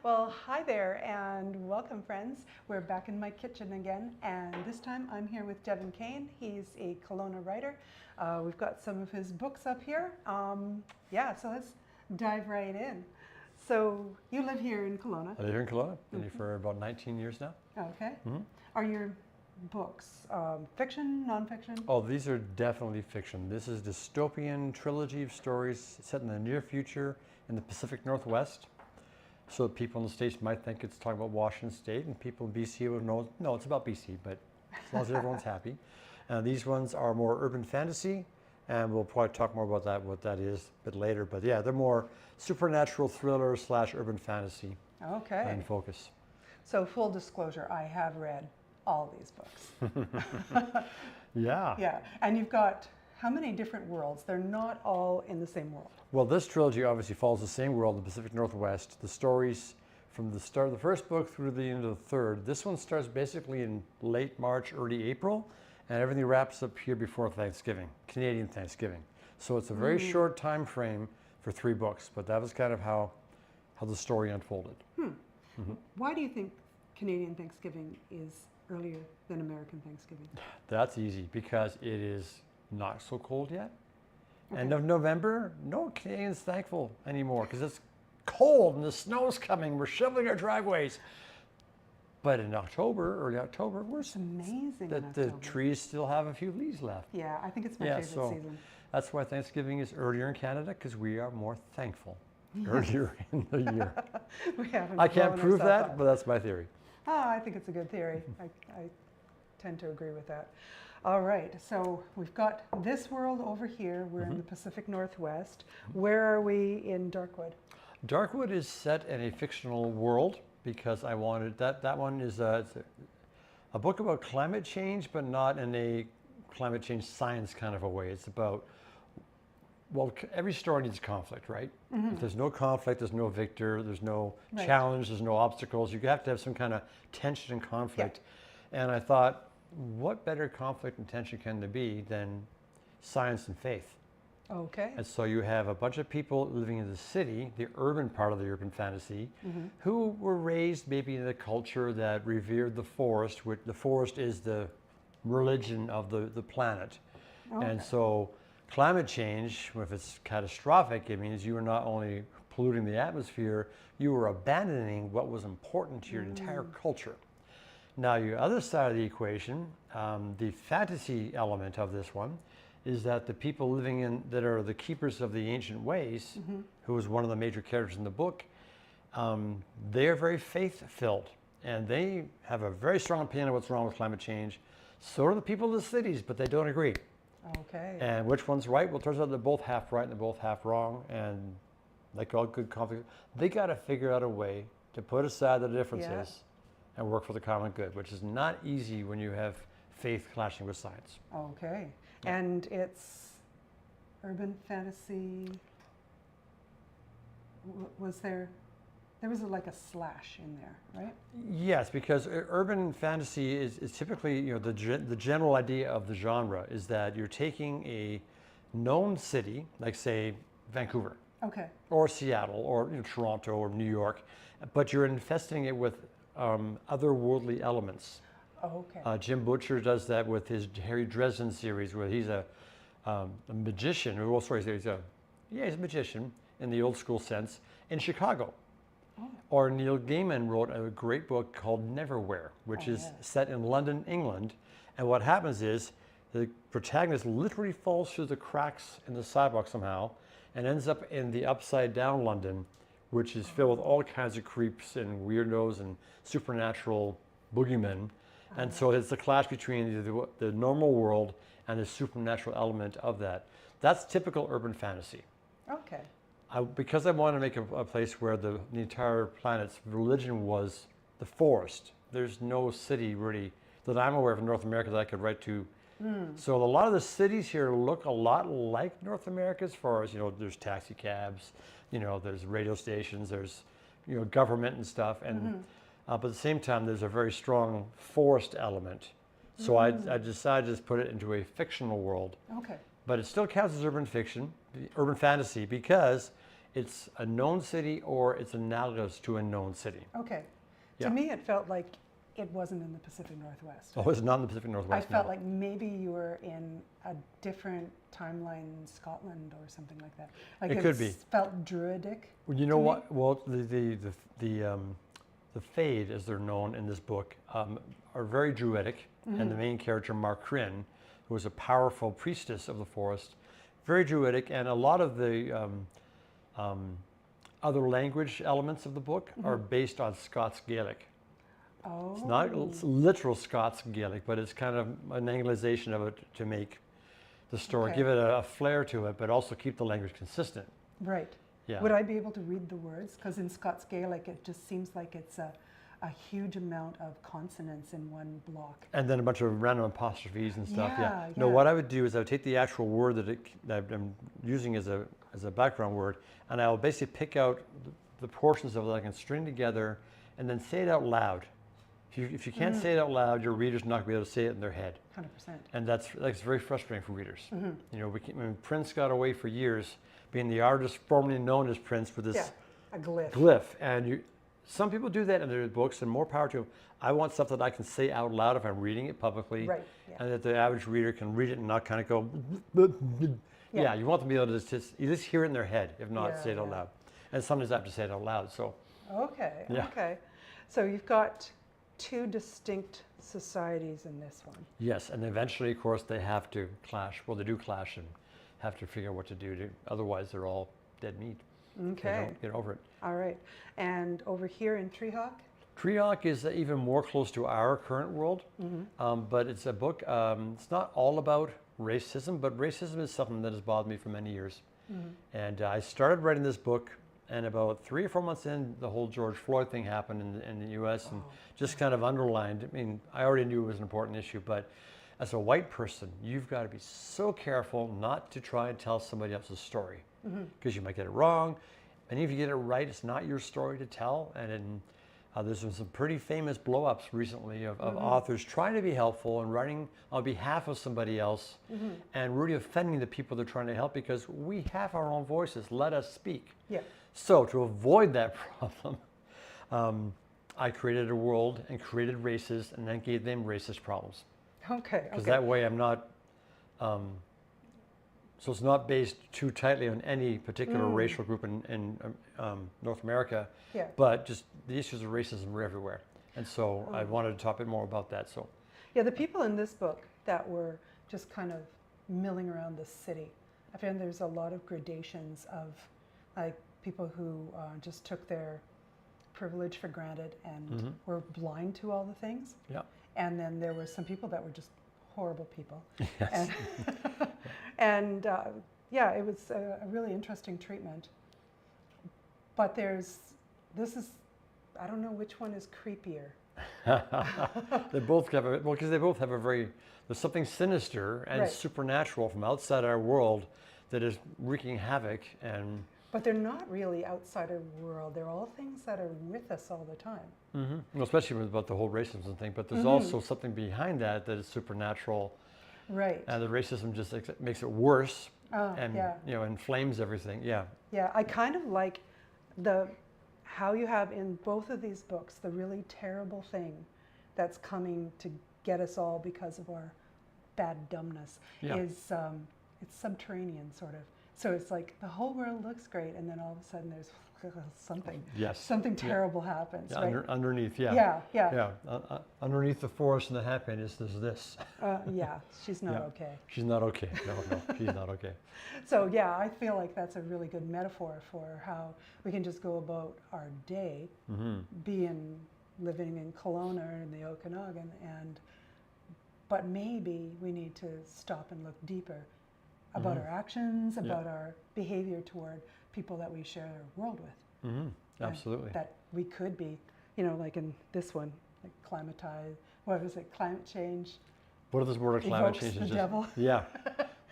Well, hi there and welcome, friends. We're back in my kitchen again, and this time I'm here with Deven Kane. He's a Kelowna writer. We've got some of his books up here. So let's dive right in. So you live here in Kelowna. I live here in Kelowna. Been here for about 19 years now. Okay. Are your books fiction, nonfiction? Oh, these are definitely fiction. This is a dystopian trilogy of stories set in the near future in the Pacific Northwest. So that people in the States might think it's talking about Washington State, and people in BC would know, no, it's about BC, but as long as everyone's happy. These ones are more urban fantasy, and we'll probably talk more about that, what that is a bit later. But yeah, they're more supernatural thriller / urban fantasy in focus. So full disclosure, I have read all these books. Yeah. Yeah, and you've got how many different worlds? They're not all in the same world. Well, this trilogy obviously follows the same world, the Pacific Northwest. The stories from the start of the first book through the end of the third. This one starts basically in late March, early April, and everything wraps up here before Thanksgiving, Canadian Thanksgiving. So it's a very short time frame for 3 books, but that was kind of how the story unfolded. Why do you think Canadian Thanksgiving is earlier than American Thanksgiving? That's easy, because it is not so cold yet. End of November, no Canadians thankful anymore because it's cold and the snow's coming. We're shoveling our driveways. But in October, early October, It's amazing the trees still have a few leaves left. Yeah, I think it's my favorite season. That's why Thanksgiving is earlier in Canada, because we are more thankful earlier in the year. I can't prove that, but that's my theory. I think it's a good theory. I tend to agree with that. All right, so we've got this world over here. We're in the Pacific Northwest. Where are we in Darkwood? Darkwood is set in a fictional world because I wanted that one is it's a book about climate change, but not in a climate change science kind of a way. It's about, well, every story needs conflict, right? If there's no conflict, there's no victor, there's no challenge, there's no obstacles. You have to have some kind of tension and conflict. And I thought, what better conflict and tension can there be than science and faith? Okay. And so you have a bunch of people living in the city, the urban part of the urban fantasy, who were raised maybe in a culture that revered the forest, which the forest is the religion of the planet. And so climate change, if it's catastrophic, it means you are not only polluting the atmosphere, you are abandoning what was important to your entire culture. Now, your other side of the equation, the fantasy element of this one, is that the people living in that are the keepers of the ancient ways, who is one of the major characters in the book, they are very faith-filled, and they have a very strong opinion of what's wrong with climate change. So are the people of the cities, but they don't agree. Okay. And which one's right? Well, it turns out they're both half right and they're both half wrong, and like all good conflict, they got to figure out a way to put aside the differences and work for the common good, which is not easy when you have faith clashing with science. Okay. And it's urban fantasy. Was there was like a slash in there, right? Yes, because urban fantasy is typically, the general idea of the genre is that you're taking a known city, like say Vancouver, or Seattle, or Toronto, or New York, but you're infesting it with otherworldly elements. Jim Butcher does that with his Harry Dresden series, where he's a magician. He's a magician in the old school sense in Chicago. Or Neil Gaiman wrote a great book called Neverwhere, which is set in London, England. And what happens is the protagonist literally falls through the cracks in the sidewalk somehow and ends up in the upside down London, which is filled with all kinds of creeps and weirdos and supernatural boogeymen. And so it's the clash between the normal world and the supernatural element of that. That's typical urban fantasy. Okay. Because I wanted to make a place where the entire planet's religion was the forest. There's no city really that I'm aware of in North America that I could write to. So a lot of the cities here look a lot like North America as far as, there's taxi cabs, there's radio stations, there's, government and stuff. And but at the same time, there's a very strong forest element. So I decided to just put it into a fictional world. Okay. But it still counts as urban fiction, urban fantasy, because it's a known city or it's analogous to a known city. Okay. Yeah. To me, it felt like it wasn't in the Pacific Northwest. Oh, it's not in the Pacific Northwest. I felt like maybe you were in a different timeline in Scotland or something like that. Like it could be. Felt druidic. Well, you know what? Well, the Fade, as they're known in this book, are very druidic, and the main character, Marcrin, who was a powerful priestess of the forest, very druidic, and a lot of the other language elements of the book are based on Scots Gaelic. Oh. It's not literal Scots Gaelic, but it's kind of an Anglicization of it to make the story, give it a flair to it, but also keep the language consistent. Right. Yeah. Would I be able to read the words? Because in Scots Gaelic, it just seems like it's a huge amount of consonants in one block. And then a bunch of random apostrophes and stuff. Yeah. No, what I would do is I would take the actual word that I'm using as a background word, and I will basically pick out the portions of it that I can string together, and then say it out loud. If you can't say it out loud, your reader's not going to be able to say it in their head. 100%. And that's very frustrating for readers. You know, when Prince got away for years, being the artist formerly known as Prince with this a glyph. And some people do that in their books, and more power to them. I want stuff that I can say out loud if I'm reading it publicly, right, and that the average reader can read it and not kind of go, you want them to be able to just at least hear it in their head, if not say it out loud. And sometimes I have to say it out loud, so. Okay. So you've got two distinct societies in this one. Yes, and eventually, of course, they have to clash. Well, they do clash and have to figure out what to do. Otherwise, they're all dead meat. Okay. They don't get over it. All right. And over here in Treehawk? Treehawk is even more close to our current world, but it's a book, it's not all about racism, but racism is something that has bothered me for many years. And I started writing this book, and about 3 or 4 months in, the whole George Floyd thing happened in the US and just kind of underlined. I mean, I already knew it was an important issue, but as a white person, you've got to be so careful not to try and tell somebody else's story, because you might get it wrong. And if you get it right, it's not your story to tell. And there's been some pretty famous blow-ups recently of authors trying to be helpful and writing on behalf of somebody else and really offending the people they're trying to help, because we have our own voices. Let us speak. Yeah. So to avoid that problem, I created a world and created races and then gave them racist problems. Okay. Because that way I'm not, so it's not based too tightly on any particular racial group in North America, but just the issues of racism are everywhere. And so I wanted to talk a bit more about that. So, yeah, the people in this book that were just kind of milling around the city, I found there's a lot of gradations of like people who just took their privilege for granted and were blind to all the things. Yeah. And then there were some people that were just horrible people. Yes. And it was a really interesting treatment. But I don't know which one is creepier. They both have because they both have there's something sinister and supernatural from outside our world that is wreaking havoc. But they're not really outside our world. They're all things that are with us all the time. Well, especially about the whole racism thing. But there's also something behind that is supernatural. Right. And the racism just makes it worse and inflames everything. Yeah. Yeah, I kind of like how you have in both of these books the really terrible thing that's coming to get us all because of our bad dumbness is it's subterranean sort of. So it's like the whole world looks great, and then all of a sudden there's something terrible happens. Yeah, right? Underneath, underneath the forest and the happiness, there's this. She's not okay. She's not okay. No, she's not okay. So I feel like that's a really good metaphor for how we can just go about our day, living in Kelowna or in the Okanagan, but maybe we need to stop and look deeper about our actions, about our behavior toward people that we share our world with. Absolutely. That we could be, like in this one, like climate change. What if there's more to climate change than the devil? Yeah.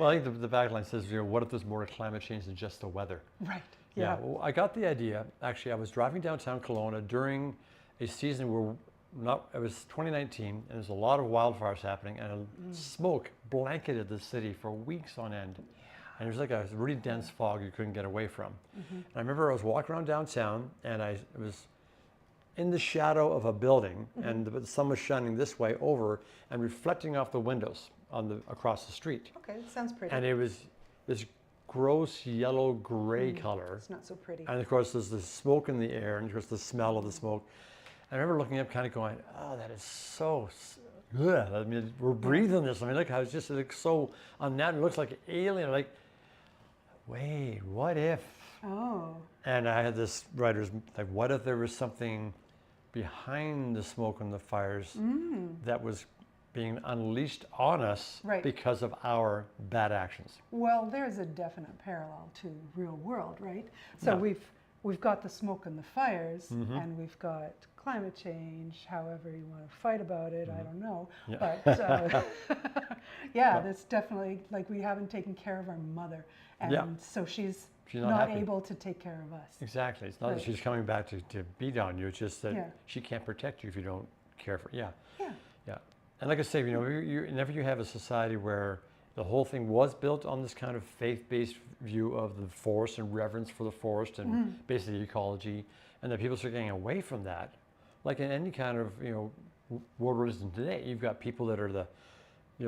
Well, I think the backline says, what if there's more to climate change than just the weather? Right. Yeah. Well, I got the idea. Actually, I was driving downtown Kelowna during a season where it was 2019, and there's a lot of wildfires happening, and smoke blanketed the city for weeks on end. and it was like a really dense fog you couldn't get away from. And I remember I was walking around downtown, and I was in the shadow of a building, and the sun was shining this way over and reflecting off the windows across the street. Okay, sounds pretty. And it was this gross yellow gray color. It's not so pretty. And of course there's the smoke in the air, and of course the smell of the smoke. I remember looking up kind of going, oh, that is so good. I mean, we're breathing this. I mean, look how it's just, it looks so unnatural. It looks like alien. Like, wait, what if? Oh. And I had this writer's, like, what if there was something behind the smoke and the fires that was being unleashed on us because of our bad actions? Well, there's a definite parallel to real world, right? So we've got the smoke and the fires, and we've got climate change, however you want to fight about it, I don't know. Yeah. But that's definitely, like, we haven't taken care of our mother, and so she's not able to take care of us. Exactly. It's not that she's coming back to beat on you, it's just that she can't protect you if you don't care for Yeah. And like I say, whenever you have a society where the whole thing was built on this kind of faith-based view of the forest and reverence for the forest and basically ecology, and that people start getting away from that, like in any kind of world religion today, you've got people that are the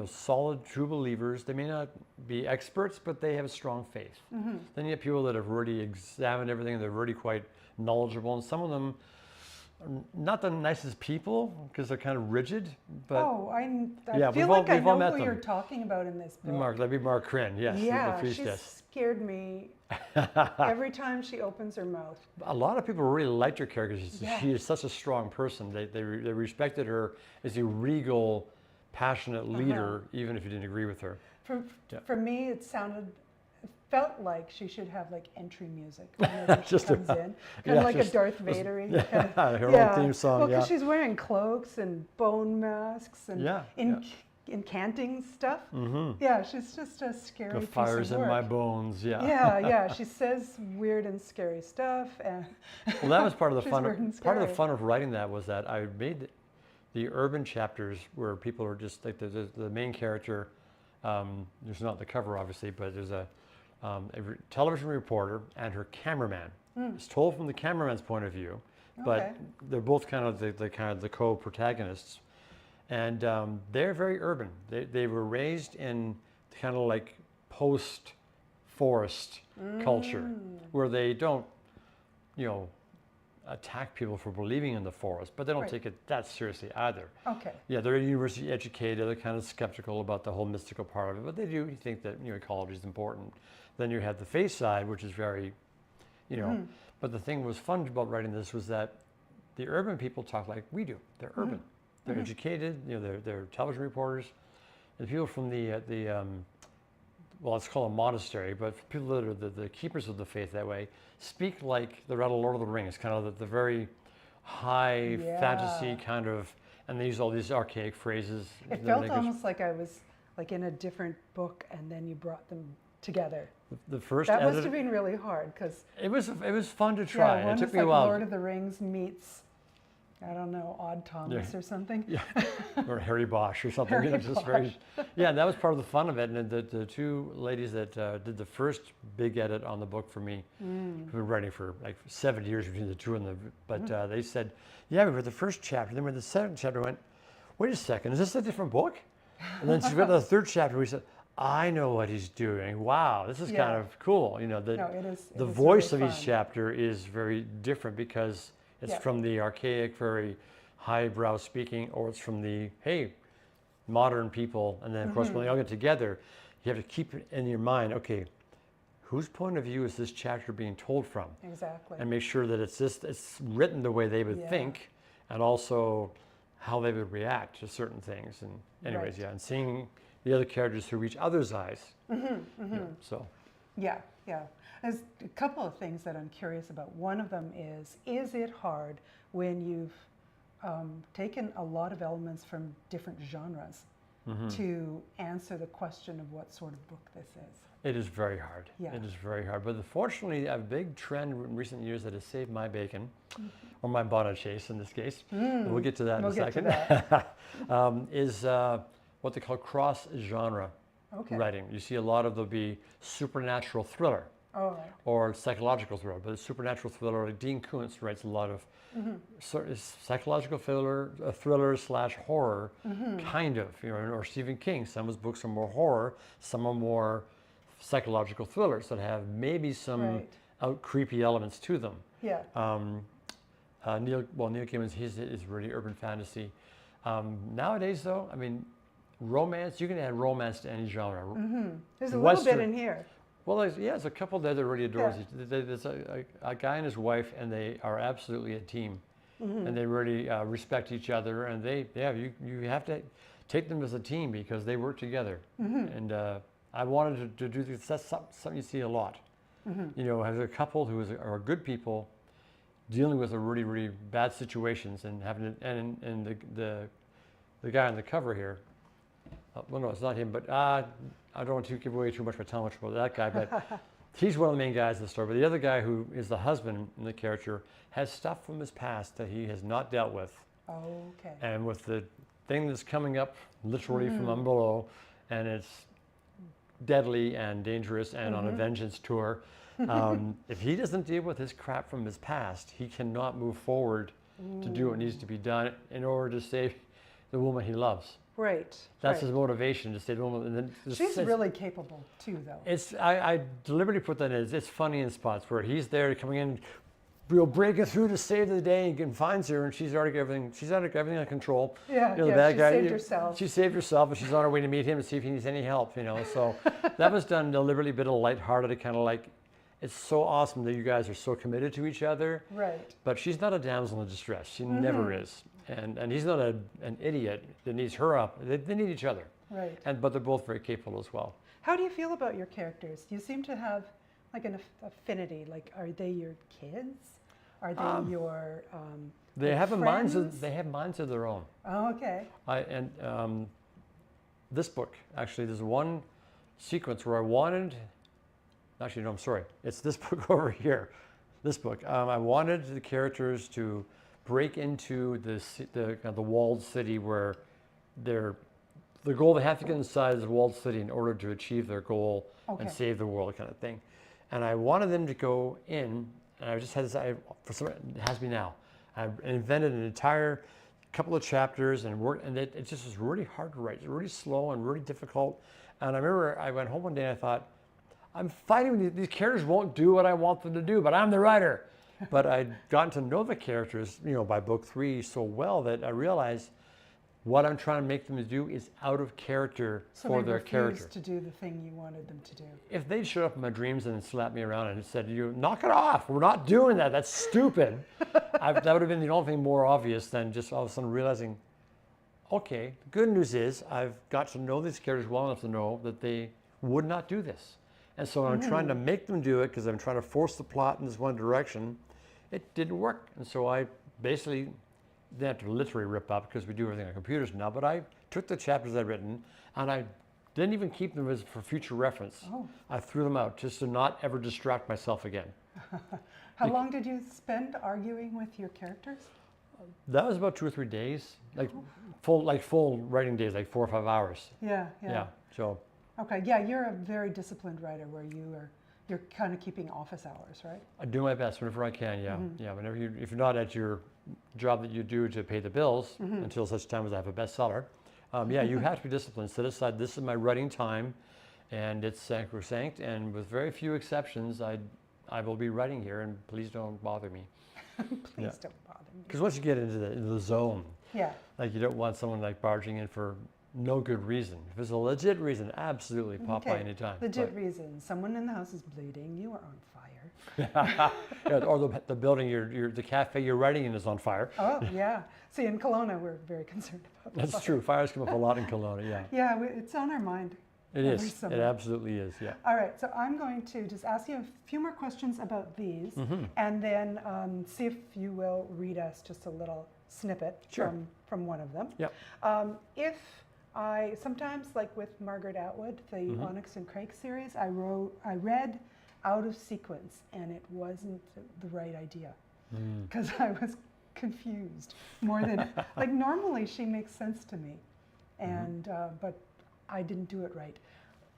solid true believers. They may not be experts, but they have a strong faith. Then you have people that have already examined everything, and they're already quite knowledgeable, and some of them are not the nicest people because they're kind of rigid. But I feel like I know who you're talking about in this book. That'd be Mark Kryn, yes. Yeah, she scared me every time she opens her mouth. A lot of people really liked her character. She is such a strong person. They respected her as a regal, passionate leader, even if you didn't agree with her. For me, it felt like she should have like entry music whenever she comes in, kind of like a Darth Vader-y. Her own theme song. Well, because she's wearing cloaks and bone masks and incanting stuff. Yeah, she's just a scary piece of work. The fire's in my bones. She says weird and scary stuff, and well, that was part of the fun. Part of the fun of writing that was that I made the urban chapters where people are just like the main character. There's not the cover obviously, but there's a television reporter and her cameraman. It's told from the cameraman's point of view, but they're both kind of the co-protagonists, and they're very urban. They were raised in kind of like post-forest culture, where they don't, attack people for believing in the forest, but they don't take it that seriously either. Yeah, they're university educated. They're kind of skeptical about the whole mystical part of it, but they do think that ecology is important. Then you have the faith side, which is very, But the thing that was fun about writing this was that the urban people talk like we do. They're urban. They're educated. They're television reporters. And people from well, it's called a monastery, but people that are the keepers of the faith that way speak like they're out of Lord of the Rings, kind of the very high fantasy kind of, and they use all these archaic phrases. It felt almost like I was like in a different book, and then you brought them together. The first that must have been really hard because it was fun to try. One it took is me like a while. Lord of the Rings meets, I don't know, Odd Thomas or something. Or Harry Bosch or something. That was part of the fun of it. And the two ladies that did the first big edit on the book for me, who've been writing for like 7 years between the two, but they said, we read the first chapter, then we read the second chapter, went, wait a second, is this a different book? And then she read the third chapter, we said, I know what he's doing. Wow, this is kind of cool. The voice of each chapter is very different because it's from the archaic, very highbrow speaking, or it's from the, modern people. And then, of course, when they all get together, you have to keep it in your mind, okay, whose point of view is this chapter being told from? Exactly. And make sure that it's written the way they would think, and also how they would react to certain things. And anyways, and seeing the other characters through each other's eyes. There's a couple of things that I'm curious about. One of them is it hard when you've taken a lot of elements from different genres to answer the question of what sort of book this is? It is very hard. It is very hard. But fortunately, a big trend in recent years that has saved my bacon, or my bonnet chase in this case, and we'll get to that in a second, is what they call cross-genre writing. You see a lot of, there'll be supernatural thriller. Oh, right. Or psychological thriller, but a supernatural thriller. Like Dean Koontz writes a lot of psychological thriller slash horror, kind of, or Stephen King. Some of his books are more horror, some are more psychological thrillers that have maybe some creepy elements to them. Yeah. Neil Gaiman's is really urban fantasy. Nowadays, though, I mean, romance. You can add romance to any genre. There's a little bit in here. Well, there's a couple there that really adores each other. There's a guy and his wife, and they are absolutely a team, and they really respect each other. And you have to take them as a team because they work together. And I wanted to do this. That's something you see a lot. You know, as a couple who are good people dealing with a really, really bad situations and having and the guy on the cover here. Well, no, it's not him, but I don't want to give away too much by telling much about that guy, but he's one of the main guys in the story. But the other guy, who is the husband in the character, has stuff from his past that he has not dealt with. Okay. And with the thing that's coming up literally from below, and it's deadly and dangerous and on a vengeance tour, if he doesn't deal with his crap from his past, he cannot move forward to do what needs to be done in order to save the woman he loves. Right. That's his motivation, to save the woman. And then she's really capable too, though. I deliberately put that in. It's funny in spots where he's there coming in, breaking through to save the day, and finds her, and she's already got everything. She's got everything under control. Yeah, the bad guy. Saved herself. She saved herself, and she's on her way to meet him and see if he needs any help. So that was done deliberately, a bit of lighthearted, kind of like. It's so awesome that you guys are so committed to each other. Right. But she's not a damsel in distress. She never is. And he's not an idiot that needs her up. They need each other. Right. But they're both very capable as well. How do you feel about your characters? You seem to have like an affinity. Like, are they your kids? Are they your they have friends? They have minds of their own. Oh, okay. This book, actually, there's one sequence where I wanted. Actually, no, I'm sorry. It's this book over here. This book. I wanted the characters to break into the walled city where the goal, they have to get inside the walled city in order to achieve their goal and save the world, kind of thing. And I wanted them to go in, and I just had this, it has me now. I invented an entire couple of chapters and worked, and it just was really hard to write. It was really slow and really difficult. And I remember I went home one day and I thought, I'm fighting with these characters won't do what I want them to do, but I'm the writer. But I'd gotten to know the characters, by book 3 so well that I realized what I'm trying to make them to do is out of character for their character. So they refused to do the thing you wanted them to do. If they'd showed up in my dreams and slapped me around and said, "You knock it off, we're not doing that, that's stupid," that would have been the only thing more obvious than just all of a sudden realizing, okay, the good news is I've got to know these characters well enough to know that they would not do this. And so I'm trying to make them do it because I'm trying to force the plot in this one direction. It didn't work. And so I basically didn't have to literally rip up because we do everything on computers now, but I took the chapters I'd written and I didn't even keep them as for future reference. Oh. I threw them out just to not ever distract myself again. How long did you spend arguing with your characters? That was about 2 or 3 days, full writing days, like 4 or 5 hours. Yeah. So. Okay, yeah, you're a very disciplined writer where you're kind of keeping office hours, right? I do my best whenever I can, yeah. Yeah, whenever if you're not at your job that you do to pay the bills until such time as I have a bestseller, you have to be disciplined. Set aside, this is my writing time, and it's sacrosanct, and with very few exceptions, I will be writing here, and please don't bother me. Please don't bother me. Because once you get into the zone, like you don't want someone like barging in for no good reason. If it's a legit reason, absolutely pop by anytime. Legit reason. Someone in the house is bleeding. You are on fire. Or the building, the cafe you're writing in is on fire. Oh, yeah. See, in Kelowna, we're very concerned about That's fire. true. Fires come up a lot in Kelowna, yeah. Yeah, it's on our mind. It is. It absolutely is, yeah. All right, so I'm going to just ask you a few more questions about these, and then see if you will read us just a little snippet from one of them. Yep. If I sometimes, like with Margaret Atwood, the Onyx and Crake series, I read out of sequence, and it wasn't the right idea because I was confused more than like normally she makes sense to me, and but I didn't do it right.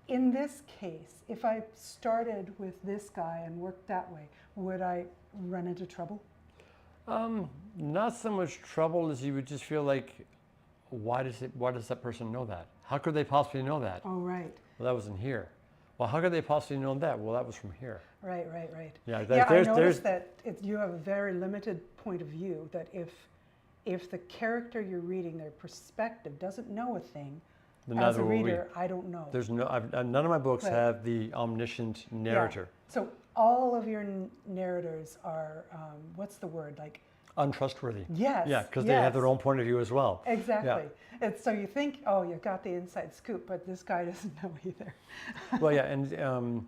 in this case, if I started with this guy and worked that way, would I run into trouble? Not so much trouble as you would just feel like, why does that person know that? How could they possibly know that? Oh, right. Well, that wasn't here. Well, how could they possibly know that? Well, that was from here. Right. Yeah, I noticed that you have a very limited point of view, that if the character you're reading, their perspective, doesn't know a thing, as a reader, I don't know. There's none of my books have the omniscient narrator. Yeah. So all of your narrators are, what's the word, like? Untrustworthy. Yes. Yeah, because they have their own point of view as well. Exactly. Yeah. And so you think, oh, you've got the inside scoop, but this guy doesn't know either. Well, yeah, and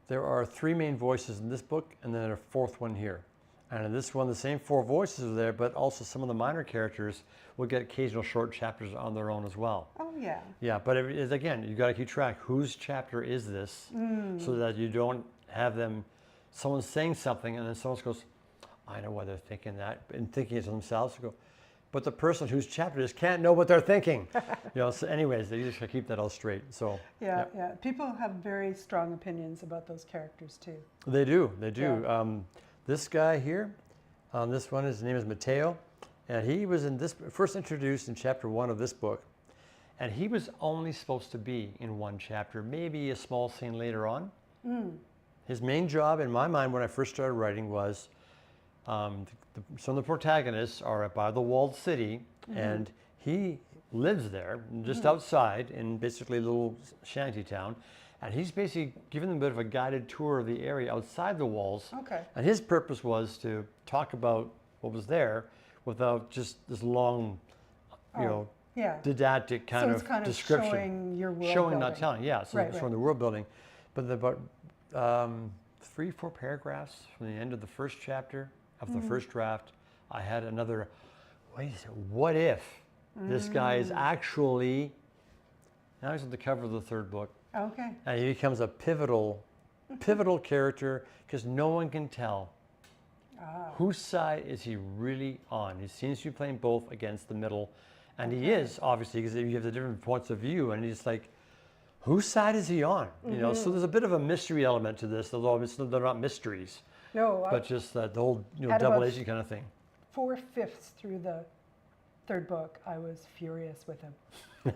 there are 3 main voices in this book, and then a 4th one here. And in this one, the same 4 voices are there, but also some of the minor characters will get occasional short chapters on their own as well. Oh, yeah. Yeah, but again, you got to keep track. Whose chapter is this, so that you don't have someone saying something, and then someone goes, I know why they're thinking that, and thinking it to themselves. Go, but the person whose chapter it is can't know what they're thinking. So anyways, they just keep that all straight. So yeah. People have very strong opinions about those characters too. They do. Yeah. This guy here, this one, his name is Mateo, and he was first introduced in chapter 1 of this book, and he was only supposed to be in 1 chapter, maybe a small scene later on. His main job, in my mind, when I first started writing, was some of the protagonists are by the walled city, and he lives there, just outside in basically a little shanty town. And he's basically giving them a bit of a guided tour of the area outside the walls. Okay. And his purpose was to talk about what was there without just this long, didactic kind of description. Showing your world showing, building. not telling. Yeah, so it's from the world building. But about 3-4 paragraphs from the end of the first chapter of the first draft, I had another, what if this guy is actually, now he's on the cover of the 3rd book. Okay. And he becomes a pivotal character, because no one can tell whose side is he really on. He seems to be playing both against the middle, and he is, obviously, because you have the different points of view, and he's like, whose side is he on? So there's a bit of a mystery element to this, although they're not mysteries. No, but just the whole double agent kind of thing. 4/5 through the 3rd book, I was furious with him.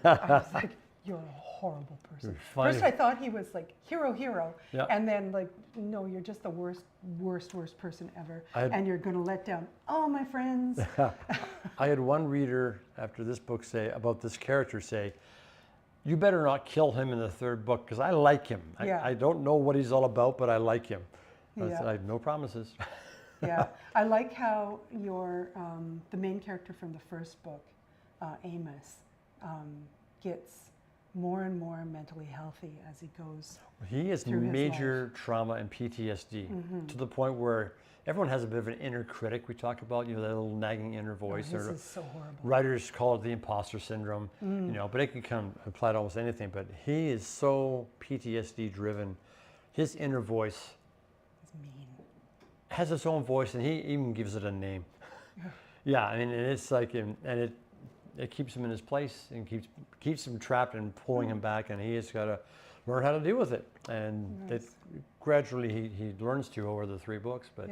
I was like, you're a horrible person. First I thought he was like hero, and then like, no, you're just the worst person ever, and you're going to let down all my friends. I had one reader after this book say about this character say, you better not kill him in the 3rd book, because I like him. I don't know what he's all about, but I like him. I have no promises. Yeah, I like how the main character from the 1st book, Amos, gets more and more mentally healthy as he goes. He has major trauma and PTSD to the point where everyone has a bit of an inner critic we talk about, that little nagging inner voice. This is so horrible. Writers call it the imposter syndrome, but it can apply to almost anything. But he is so PTSD driven. His inner voice has its own voice, and he even gives it a name. Yeah, I mean, and it's like, and it keeps him in his place and keeps him trapped and pulling him back, and he has got to learn how to deal with it. And gradually he learns to over the 3 books. But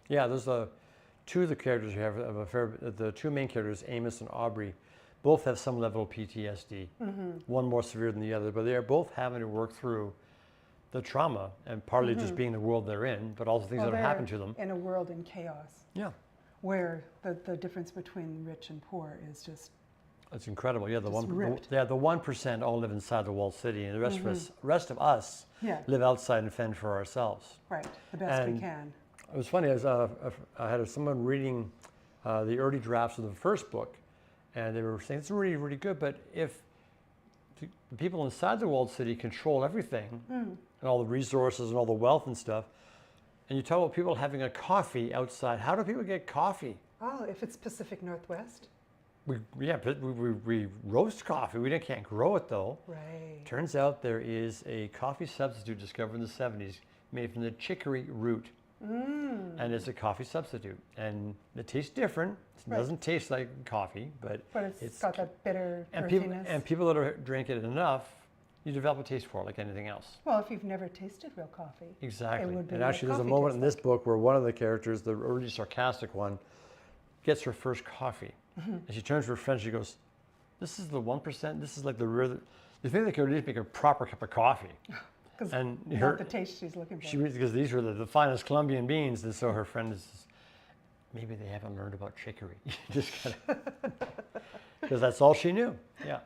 there's 2 of the characters you have the 2 main characters, Amos and Aubrey, both have some level of PTSD. One more severe than the other, but they are both having to work through the trauma, and partly just being the world they're in, but also things that have happened to them. In a world in chaos. Yeah. Where the difference between rich and poor is just... It's incredible. Yeah, the 1% all live inside the walled city, and the rest of us live outside and fend for ourselves. Right, the best we can. It was funny, I had someone reading the early drafts of the 1st book, and they were saying, it's really, really good, but if the people inside the walled city control everything, and all the resources and all the wealth and stuff, and you talk about people having a coffee outside, how do people get coffee? Oh, if it's Pacific Northwest? We roast coffee. We can't grow it, though. Right. Turns out there is a coffee substitute discovered in the 70s made from the chicory root. And it's a coffee substitute. And it tastes different. It doesn't taste like coffee, but it's got that bitter and earthiness. people that drink it enough, you develop a taste for it like anything else. Well, if you've never tasted real coffee. Exactly. It would be And what actually, there's a coffee moment tastes in this like. book where one of the characters, the really sarcastic one, gets her first coffee. And she turns to her friend, she goes, this is the 1%? This is like the real... You think they could at least make a proper cup of coffee. Because And not the taste she's looking for. because these are the finest Colombian beans, and so her friend is, maybe they haven't learned about chicory. Just kind of, because that's all she knew. Yeah.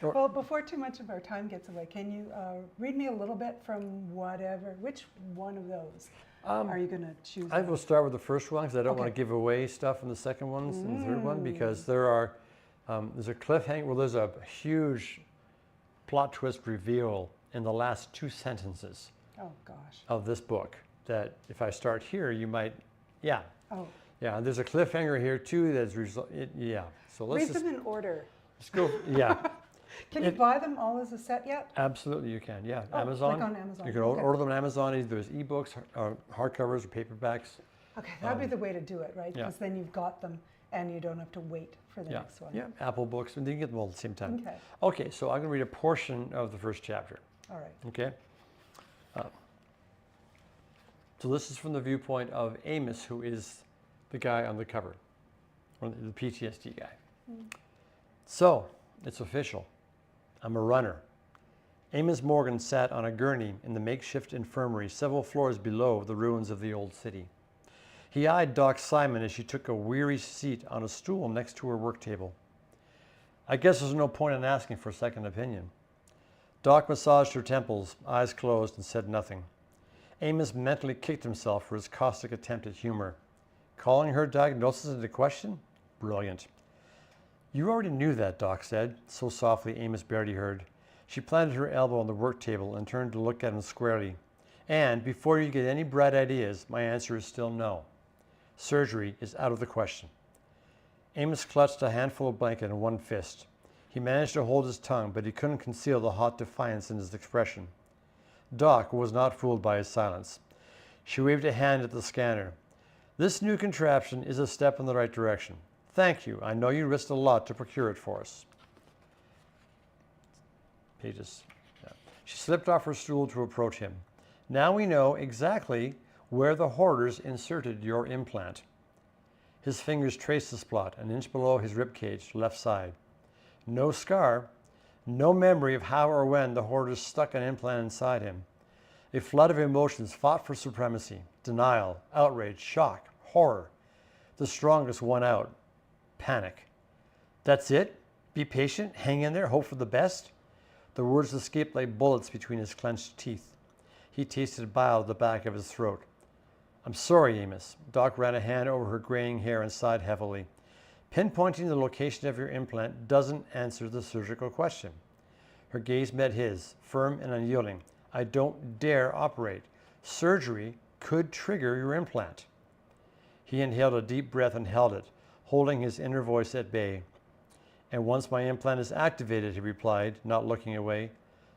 Well, before too much of our time gets away, can you read me a little bit from which one of those are you going to choose? I will start with the first one because I don't want Okay. to give away stuff in the second one and the third one, because there's a cliffhanger, well, there's a huge plot twist reveal in the last 2 sentences Oh, gosh. of this book that if I start here, you might, yeah. Oh, Yeah, and there's a cliffhanger here too that's, yeah. So let's read them in order. let's go, yeah. Can you buy them all as a set yet? Absolutely, you can. Yeah, Oh, Amazon. like on Amazon. You can Okay. order them on Amazon. Either there's ebooks, or hardcovers, or paperbacks. Okay, that'd be the way to do it, right? yeah. Because then you've got them and you don't have to wait for the Yeah, next one. yeah. Apple Books, and you can get them all at the same time. Okay. Okay, so I'm going to read a portion of the first chapter. All right. Okay. So this is from the viewpoint of Amos, who is the guy on the cover, or the PTSD guy. So it's official. I'm a runner. Amos Morgan sat on a gurney in the makeshift infirmary several floors below the ruins of the old city. He eyed Doc Simon as she took a weary seat on a stool next to her work table. I guess there's no point in asking for a second opinion. Doc massaged her temples, eyes closed, and said nothing. Amos mentally kicked himself for his caustic attempt at humor. Calling her diagnosis into question? Brilliant. You already knew that, Doc said, so softly Amos barely heard. She planted her elbow on the work table and turned to look at him squarely. And before you get any bright ideas, my answer is still no. Surgery is out of the question. Amos clutched a handful of blanket in one fist. He managed to hold his tongue, but he couldn't conceal the hot defiance in his expression. Doc was not fooled by his silence. She waved a hand at the scanner. This new contraption is a step in the right direction. Thank you. I know you risked a lot to procure it for us. Pages. Yeah. She slipped off her stool to approach him. Now we know exactly where the hoarders inserted your implant. His fingers traced the spot, an inch below his ribcage, left side. No scar, no memory of how or when the hoarders stuck an implant inside him. A flood of emotions fought for supremacy: denial, outrage, shock, horror. The strongest won out: panic. That's it? Be patient, hang in there, hope for the best? The words escaped like bullets between his clenched teeth. He tasted bile at the back of his throat. I'm sorry, Amos. Doc ran a hand over her graying hair and sighed heavily. Pinpointing the location of your implant doesn't answer the surgical question. Her gaze met his, firm and unyielding. I don't dare operate. Surgery could trigger your implant. He inhaled a deep breath and held it, holding his inner voice at bay. And once my implant is activated, he replied, not looking away,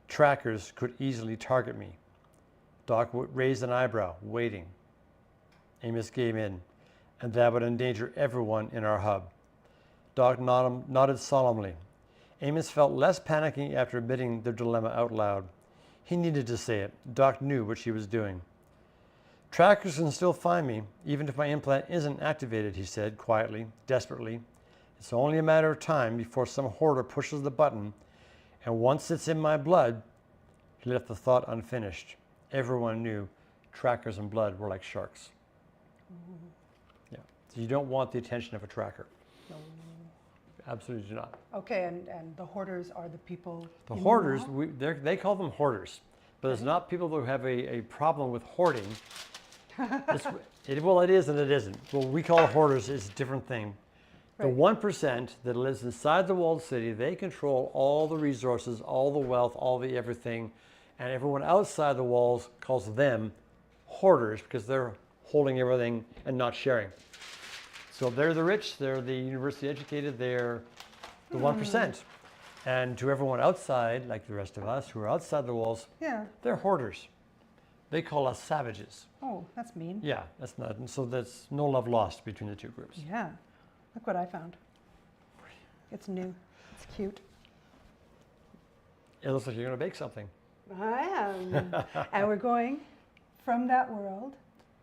trackers could easily target me. Doc raised an eyebrow, waiting. Amos gave in, and that would endanger everyone in our hub. Doc nodded solemnly. Amos felt less panicky after admitting their dilemma out loud. He needed to say it. Doc knew what she was doing. Trackers can still find me, even if my implant isn't activated, he said, quietly, desperately. It's only a matter of time before some hoarder pushes the button, and once it's in my blood, he left the thought unfinished. Everyone knew trackers and blood were like sharks. Yeah. So you don't want the attention of a tracker. No. Absolutely do not. Okay, and the hoarders are the people. The in hoarders, law? they call them hoarders, but it's not people who have a problem with hoarding. Well, it is and it isn't. What we call hoarders is a different thing. The Right. 1% that lives inside the walled city, they control all the resources, all the wealth, all the everything, and everyone outside the walls calls them hoarders because they're holding everything and not sharing. So they're the rich, they're the university educated, they're the 1%. And to everyone outside, like the rest of us who are outside the walls, Yeah. they're hoarders. They call us savages. Oh, that's mean. Yeah, that's not, and so that's no love lost between the two groups. Yeah. Look what I found. It's new. It's cute. It looks like you're going to bake something. I am. And we're going from that world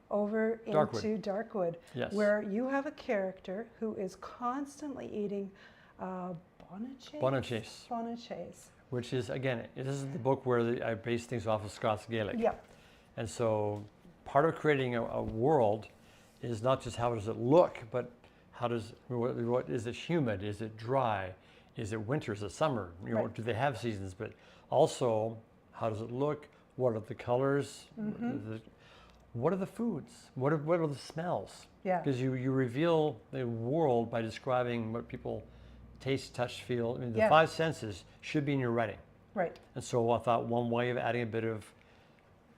over into Darkwood, yes. where you have a character who is constantly eating Bonichase. Which is, again, this is the book where I base things off of Scots Gaelic. Yeah. And so part of creating a world is not just how does it look, but what is it humid? Is it dry? Is it winter? Is it summer? You know, do they have seasons? But also, how does it look? What are the colors? What are the foods? What are the smells? Yeah. Because you reveal the world by describing what people taste, touch, feel. I mean, the five senses should be in your writing. Right. And so I thought one way of adding a bit of,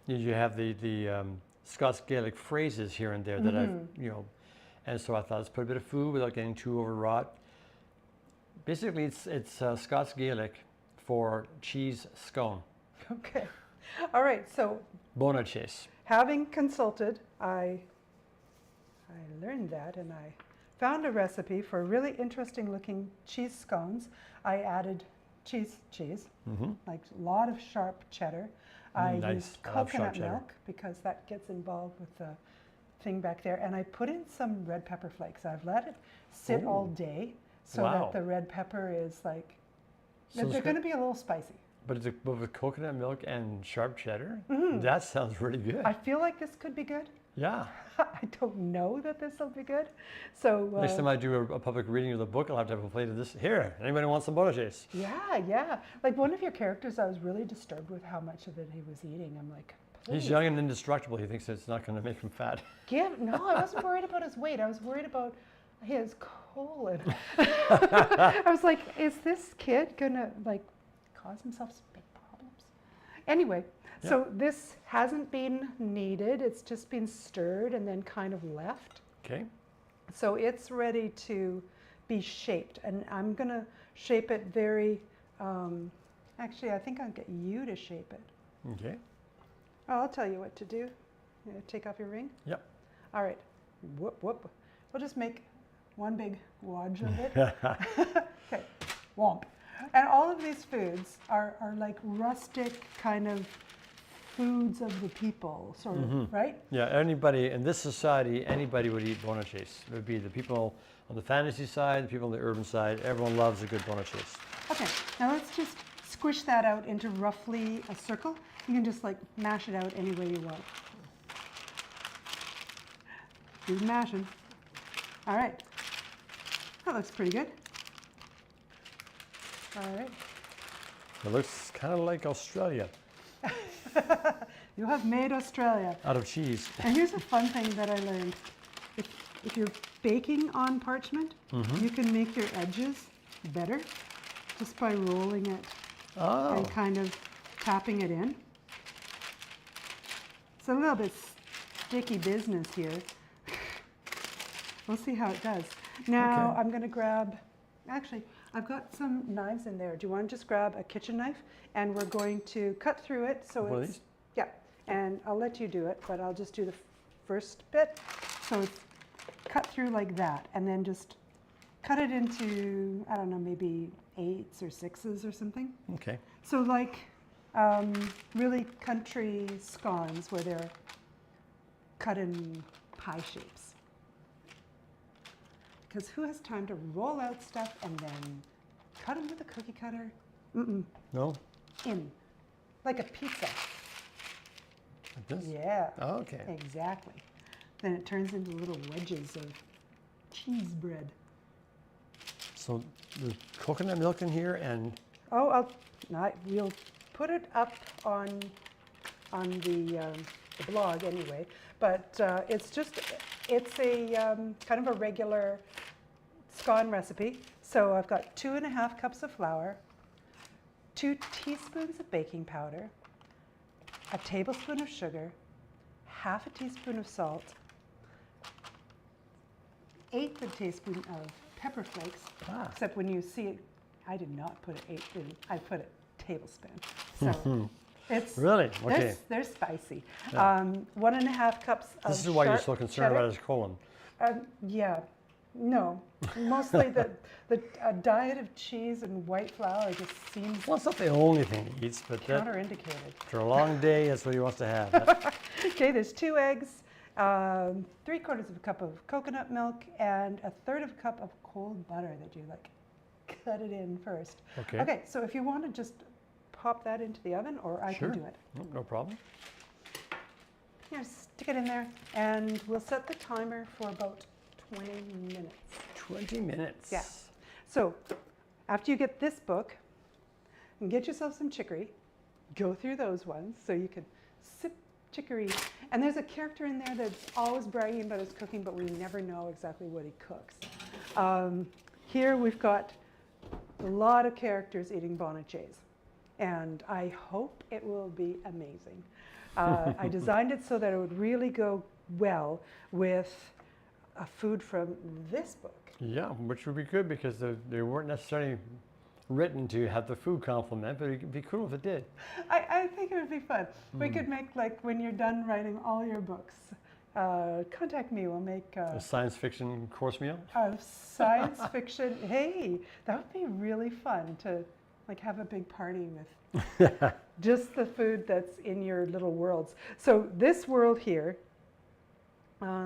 you have the Scots Gaelic phrases here and there that and so I thought let's put a bit of food without getting too overwrought. Basically, it's Scots Gaelic for cheese scone. Okay. All right. So Bonichase. Having consulted, I learned that, and I found a recipe for really interesting looking cheese scones. I added cheese, like a lot of sharp cheddar. I used coconut milk because that gets involved with the thing back there. And I put in some red pepper flakes. I've let it sit all day so that the red pepper is like, they're going to be a little spicy. But with coconut milk and sharp cheddar, that sounds really good. I feel like this could be good. Yeah. I don't know that this will be good. So next time I do a public reading of the book, I'll have to have a plate of this. Here, anybody want some Bonichase? Yeah. Like one of your characters, I was really disturbed with how much of it he was eating. I'm like, please. He's young and indestructible. He thinks it's not going to make him fat. No, I wasn't worried about his weight. I was worried about his colon. I was like, is this kid gonna like cause himself some big problems? Anyway, so this hasn't been kneaded. It's just been stirred and then kind of left. Okay. So it's ready to be shaped. And I'm going to shape it very, actually, I think I'll get you to shape it. Okay. I'll tell you what to do. Take off your ring? Yep. All right. Whoop. We'll just make one big wodge of it. Okay. Womp. And all of these foods are like rustic kind of foods of the people, sort of, right? Yeah, anybody in this society, anybody would eat Bonichase. It would be the people on the fantasy side, the people on the urban side. Everyone loves a good Bonichase. Okay, now let's just squish that out into roughly a circle. You can just like mash it out any way you want. Keep mashing. All right. That looks pretty good. All right. It looks kind of like Australia. You have made Australia. Out of cheese. And here's a fun thing that I learned. If you're baking on parchment, you can make your edges better just by rolling it and kind of tapping it in. It's a little bit sticky business here. We'll see how it does. Now I'm going to grab, actually, I've got some knives in there. Do you want to just grab a kitchen knife? And we're going to cut through it so it's, and I'll let you do it, but I'll just do the first bit. So it's cut through like that, and then just cut it into, I don't know, maybe 8s or 6s or something. Okay. So like really country scones where they're cut in pie shapes. Because who has time to roll out stuff and then cut them with a cookie cutter? No? In, like a pizza. Like this? Yeah. Oh, okay. Exactly. Then it turns into little wedges of cheese bread. So there's coconut milk in here and... We'll put it up on the blog anyway. But it's a kind of a regular scone recipe. So I've got 2.5 cups of flour, 2 teaspoons of baking powder, a tablespoon of sugar, half a teaspoon of salt, 1/8 a teaspoon of pepper flakes. Except when you see it, I did not put an 1/8 in, I put a tablespoon. So it's really? Okay. They're spicy. Yeah. 1.5 cups of This is why you're so concerned about his colon. Yeah. No, mostly a diet of cheese and white flour just seems Well, it's not the only thing he eats, but counterindicated. after a long day, that's what he wants to have. Okay, there's 2 eggs, 3/4 of a cup of coconut milk, and 1/3 of a cup of cold butter that you like cut it in first. Okay. Okay, so if you want to just pop that into the oven, or I Sure. can do it. No problem. Here, stick it in there, and we'll set the timer for about 20 minutes. 20 minutes. Yeah. So after you get this book, and get yourself some chicory, go through those ones so you can sip chicory. And there's a character in there that's always bragging about his cooking, but we never know exactly what he cooks. Here we've got a lot of characters eating bonachés, and I hope it will be amazing. I designed it so that it would really go well with a food from this book. Yeah, which would be good because they weren't necessarily written to have the food complement, but it'd be cool if it did. I think it would be fun. We could make, like, when you're done writing all your books, contact me. We'll make A science fiction course meal? a science fiction. Hey, that would be really fun to like have a big party with just the food that's in your little worlds. So this world here,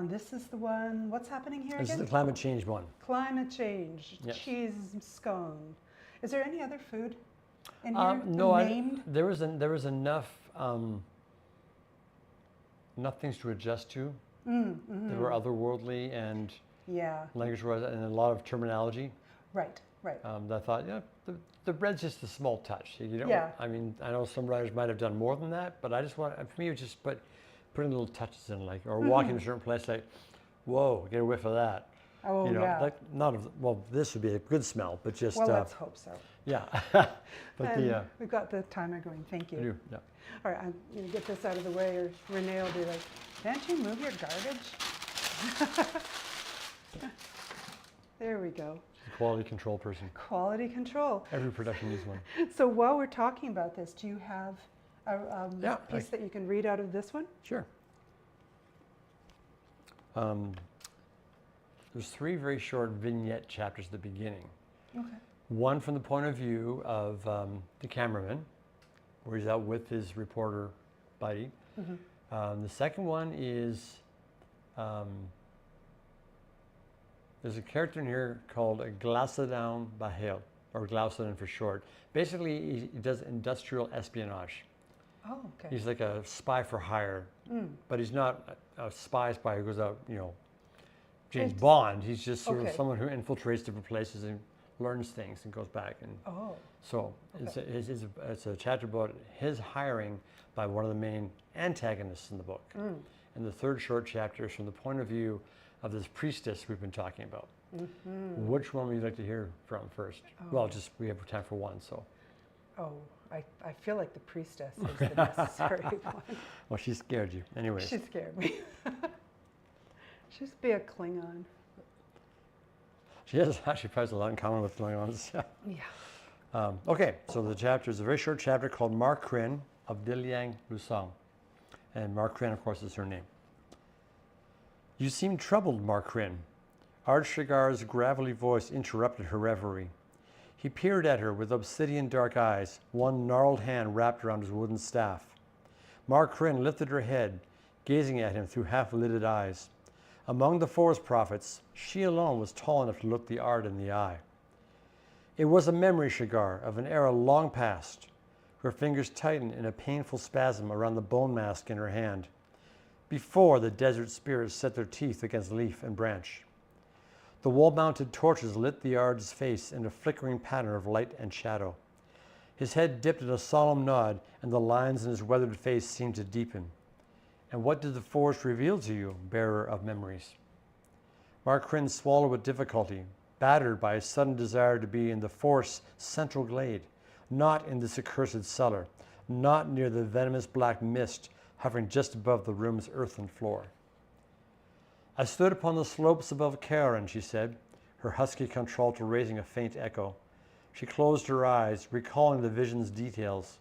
this is the one. What's happening here This again? is the climate change one. Climate change, Yes. cheese scone. Is there any other food in here No, named? there was enough things to adjust to. They were otherworldly and Yeah, language was and a lot of terminology. right. I thought, the bread's just a small touch. You don't. Yeah. I mean, I know some writers might have done more than that, but I just want, for me, it was just putting little touches in, like, or walking to a certain place, like, whoa, get a whiff of that. Oh, yeah. Like this would be a good smell, but just. Well, let's hope so. Yeah. But And we've got the timer going. Thank I you. do, yeah. All right, I'm going to get this out of the way, or Renee will be like, "Can't you move your garbage?" There we go. She's a quality control person. Quality control. Every production needs one. So while we're talking about this, do you have a Yeah, piece that you can read out of this one? Sure. There's 3 very short vignette chapters at the beginning. Okay. One from the point of view of the cameraman, where he's out with his reporter buddy. The second one is, there's a character in here called Glacedown Bahel, or Glaucedown for short. Basically, he does industrial espionage. Oh, okay. He's like a spy for hire, but he's not a spy who goes out, James Bond. He's just sort of someone who infiltrates different places and learns things and goes back. And so it's a chapter about his hiring by one of the main antagonists in the book. And the third short chapter is from the point of view of this priestess we've been talking about. Which one would you like to hear from first? Well, we have time for one, so. Oh, I feel like the priestess is the necessary one. Well, she scared you. Anyways. She scared me. She used to be a Klingon. She has actually probably a lot in common with Klingons. Yeah. Okay, so the chapter is a very short chapter called Mark Kryn of Diliang Lusang. And Mark Kryn, of course, is her name. You seem troubled, Mark Kryn. Ard Shigar's gravelly voice interrupted her reverie. He peered at her with obsidian dark eyes, one gnarled hand wrapped around his wooden staff. Mark Kryn lifted her head, gazing at him through half-lidded eyes. Among the forest prophets, she alone was tall enough to look the Ard in the eye. It was a memory, Shigar, of an era long past. Her fingers tightened in a painful spasm around the bone mask in her hand, before the desert spirits set their teeth against leaf and branch. The wall-mounted torches lit the Ard's face in a flickering pattern of light and shadow. His head dipped in a solemn nod, and the lines in his weathered face seemed to deepen. And what did the forest reveal to you, bearer of memories? Mark Kryn swallowed with difficulty, battered by a sudden desire to be in the forest's central glade, not in this accursed cellar, not near the venomous black mist hovering just above the room's earthen floor. I stood upon the slopes above Caron, she said, her husky contralto raising a faint echo. She closed her eyes, recalling the vision's details.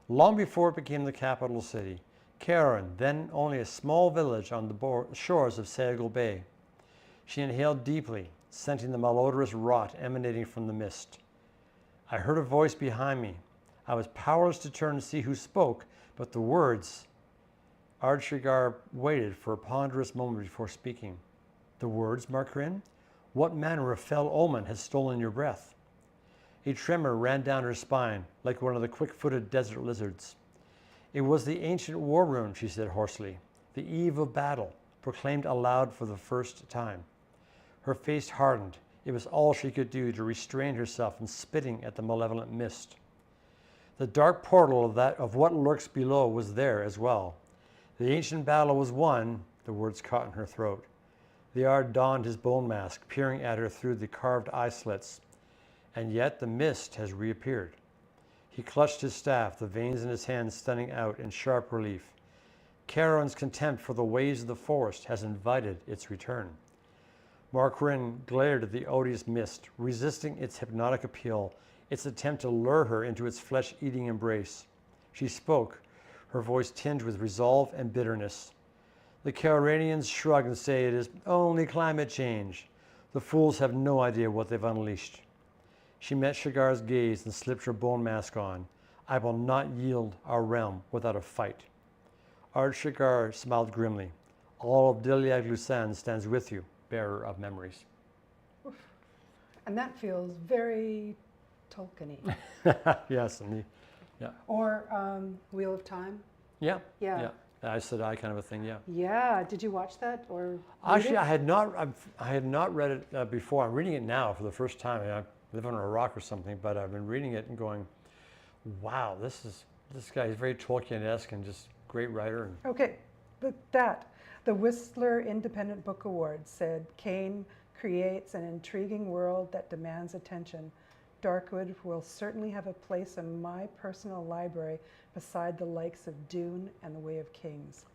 Long before it became the capital city, Caron, then only a small village on the shores of Sagal Bay. She inhaled deeply, scenting the malodorous rot emanating from the mist. I heard a voice behind me. I was powerless to turn and see who spoke, but the words... Ardshrigar waited for a ponderous moment before speaking. The words, Margarin? What manner of fell omen has stolen your breath? A tremor ran down her spine, like one of the quick-footed desert lizards. It was the ancient war rune, she said hoarsely. The eve of battle, proclaimed aloud for the first time. Her face hardened. It was all she could do to restrain herself from spitting at the malevolent mist. The dark portal of what lurks below was there as well. The ancient battle was won, the words caught in her throat. The Ard donned his bone mask, peering at her through the carved eye slits. And yet the mist has reappeared. He clutched his staff, the veins in his hands standing out in sharp relief. Charon's contempt for the ways of the forest has invited its return. Margarin glared at the odious mist, resisting its hypnotic appeal, its attempt to lure her into its flesh-eating embrace. She spoke, her voice tinged with resolve and bitterness. The Cairanians shrug and say it is only climate change. The fools have no idea what they've unleashed. She met Shigar's gaze and slipped her bone mask on. I will not yield our realm without a fight. Ardshrigar smiled grimly. All of Diliag-Lusan stands with you, bearer of memories. Oof. And that feels very Tolkien-y. Yes, and yeah. Or Wheel of Time. Yeah. Yeah. Yeah. Aes Sedai kind of a thing. Yeah. Yeah. Did you watch that or? Actually, I had not read it before. I'm reading it now for the first time. I live under a rock or something, but I've been reading it and going, "Wow, this guy is very Tolkien-esque and just great writer." And okay, the Whistler Independent Book Award said Kane creates an intriguing world that demands attention. Darkwood will certainly have a place in my personal library beside the likes of Dune and The Way of Kings.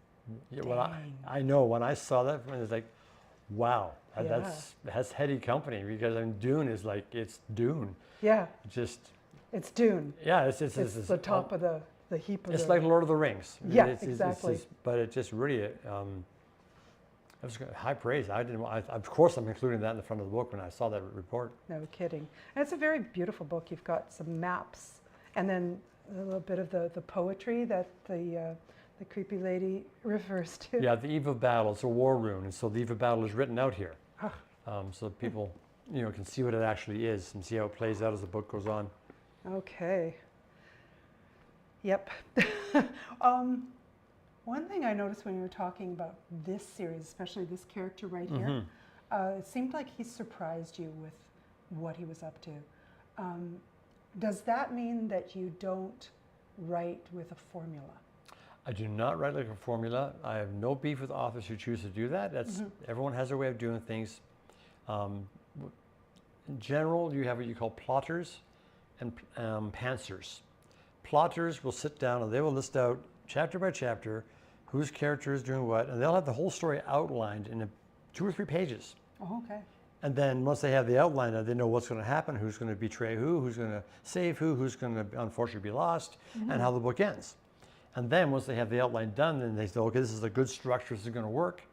Yeah, well, I know when I saw that, it was like, wow, Yeah. that's heady company, because I mean, Dune is like, it's Dune. Yeah, Just, it's Dune. yeah, It's the top of the heap of it's like Lord of the Rings. Yeah, It's but it just really, it was high praise. Of course I'm including that in the front of the book when I saw that report. No kidding. And it's a very beautiful book. You've got some maps and then a little bit of the poetry that the creepy lady refers to. Yeah, the eve of battle, it's a war rune, and so the eve of battle is written out here. Ah. So people, can see what it actually is and see how it plays out as the book goes on. Okay. Yep. One thing I noticed when you were talking about this series, especially this character right here, it seemed like he surprised you with what he was up to. Does that mean that you don't write with a formula? I do not write like a formula. I have no beef with authors who choose to do that. Everyone has their way of doing things. In general, you have what you call plotters and pantsers. Plotters will sit down and they will list out chapter by chapter whose character is doing what, and they'll have the whole story outlined in 2 or 3 pages. Oh, okay. And then once they have the outline, they know what's going to happen, who's going to betray who's going to save who's going to unfortunately be lost, and how the book ends. And then once they have the outline done, then they say, okay, this is a good structure, this is going to work.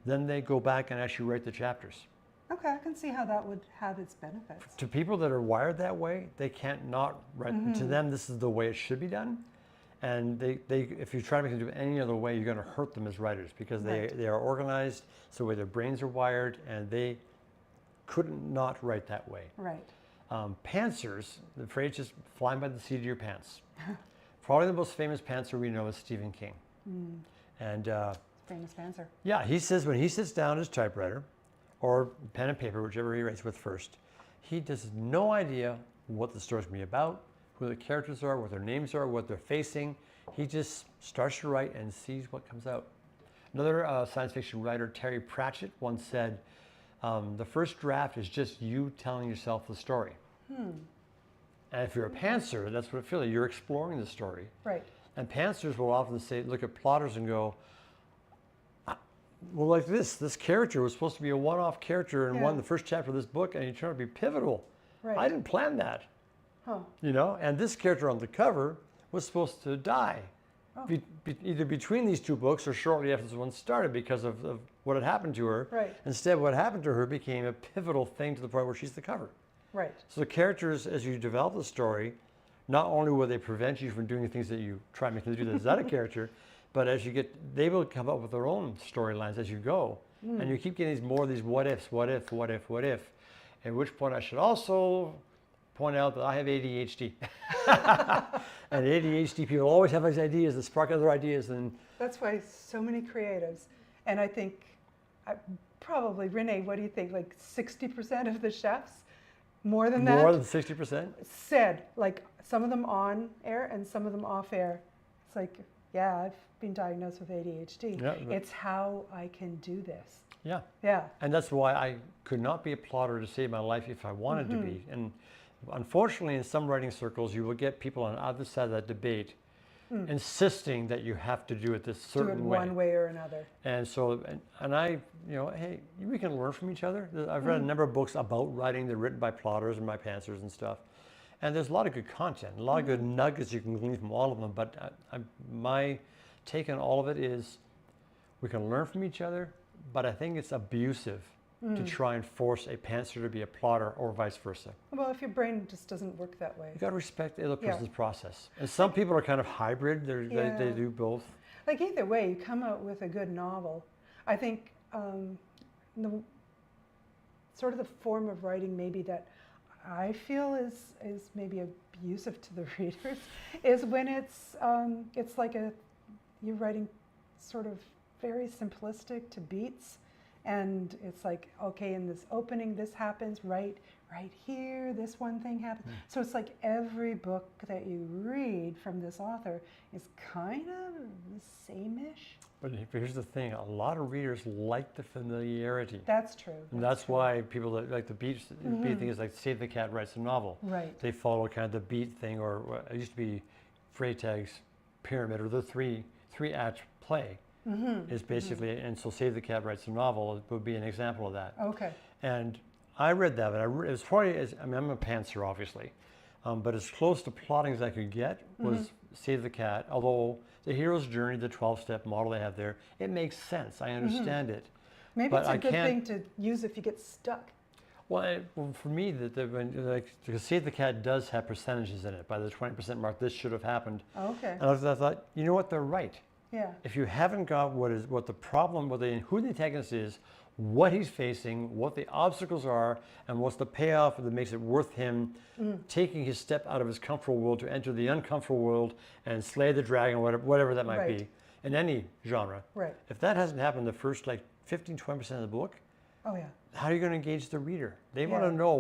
Then they go back and actually write the chapters. Okay, I can see how that would have its benefits. To people that are wired that way, they can't not write. To them, this is the way it should be done. And if you try to make them do it any other way, you're going to hurt them as writers, because they are organized, it's the way their brains are wired, and they couldn't not write that way. Right. Pantsers, the phrase just flying by the seat of your pants. Probably the most famous pantser we know is Deven Kane. And famous pantser. yeah, he says when he sits down at his typewriter, or pen and paper, whichever he writes with first, he has no idea what the story's going to be about, who the characters are, what their names are, what they're facing. He just starts to write and sees what comes out. Another science fiction writer, Terry Pratchett, once said, the first draft is just you telling yourself the story. And if you're a pantser, that's what it feels like. You're exploring the story. Right. And pantsers will often say, look at plotters and go, well, like this character was supposed to be a one-off character in the first chapter of this book, and he turned out to be pivotal. Right. I didn't plan that. Huh. And this character on the cover was supposed to die. either between these two books or shortly after this one started because of what had happened to her. Right. Instead, what happened to her became a pivotal thing to the point where she's the cover. Right. So the characters, as you develop the story, not only will they prevent you from doing the things that you try to make them do as that character, but as you get, they will come up with their own storylines as you go. And you keep getting more of these what ifs, what if, what if, what if. At which point I should also point out that I have ADHD. And ADHD people always have these ideas that spark other ideas. And that's why so many creatives, and I think probably, Renee, what do you think, like 60% of the chefs, more than that? More than 60%? Said, like some of them on air and some of them off air. It's like, yeah, I've been diagnosed with ADHD. Yeah, it's how I can do this. Yeah. Yeah. And that's why I could not be a plotter to save my life if I wanted to be. And unfortunately, in some writing circles, you will get people on either side of that debate insisting that you have to do it this certain way. One way or another. And so, and I, hey, we can learn from each other. I've read a number of books about writing. They're written by plotters and by pantsers and stuff. And there's a lot of good content, a lot of good nuggets you can glean from all of them. But my take on all of it is we can learn from each other, but I think it's abusive to try and force a pantser to be a plotter or vice versa. Well, if your brain just doesn't work that way. You got to respect the other person's process. And some people are kind of hybrid. They do both. Like either way, you come out with a good novel. I think the sort of the form of writing maybe that I feel is maybe abusive to the readers is when it's like you're writing sort of very simplistic to beats. And it's like, okay, in this opening, this happens right here, this one thing happens. So it's like every book that you read from this author is kind of the same-ish. But here's the thing, a lot of readers like the familiarity. That's true. And that's why people that like the beat thing is like Save the Cat writes a novel. Right. They follow kind of the beat thing, or it used to be Freytag's pyramid, or the three-act play. Is basically, and so Save the Cat writes a novel, it would be an example of that. Okay. And I read that, but it was probably, I'm a pantser obviously, but as close to plotting as I could get was Save the Cat, although the hero's journey, the 12-step model they have there, it makes sense, I understand it. Maybe but it's a good thing to use if you get stuck. Well, for me, because Save the Cat does have percentages in it. By the 20% mark, this should have happened. Okay. And I thought, you know what, they're right. Yeah. If you haven't got what the problem, who the antagonist is, what he's facing, what the obstacles are, and what's the payoff that makes it worth him taking his step out of his comfortable world to enter the uncomfortable world and slay the dragon, whatever that might be, in any genre. Right. If that hasn't happened the first like 15-20% of the book, oh yeah, how are you going to engage the reader? They want to know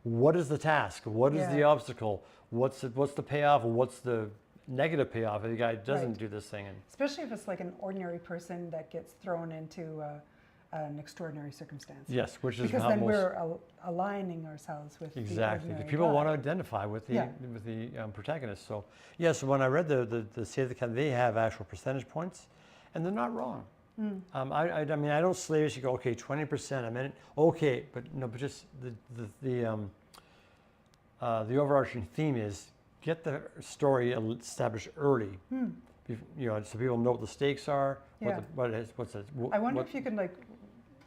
what is the task, what is the obstacle, what's the payoff, what's the negative payoff if the guy doesn't do this thing. And especially if it's like an ordinary person that gets thrown into an extraordinary circumstance. Yes, which is because how then we're aligning ourselves with exactly. the People want to identify with the protagonist. So yes, when I read the Save the Cat, they have actual percentage points, and they're not wrong. I mean, I don't slavishly go, okay, 20%. I mean, okay, but no, but just the overarching theme is get the story established early, so people know what the stakes are. Yeah. I wonder if you could like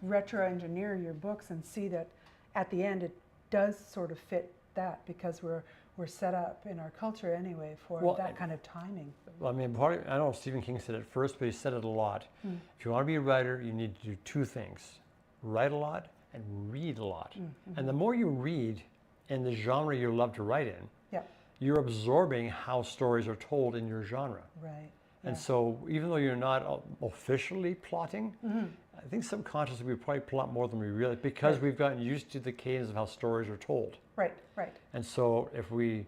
retro-engineer your books and see that at the end it does sort of fit that, because we're set up in our culture anyway for that kind of timing. Well, I mean, I don't know if Stephen King said it first, but he said it a lot. If you want to be a writer, you need to do two things: write a lot and read a lot. And the more you read in the genre you love to write in, you're absorbing how stories are told in your genre. Right. And so even though you're not officially plotting, I think subconsciously we probably plot more than we realize, because we've gotten used to the cadence of how stories are told. Right, right. And so if we,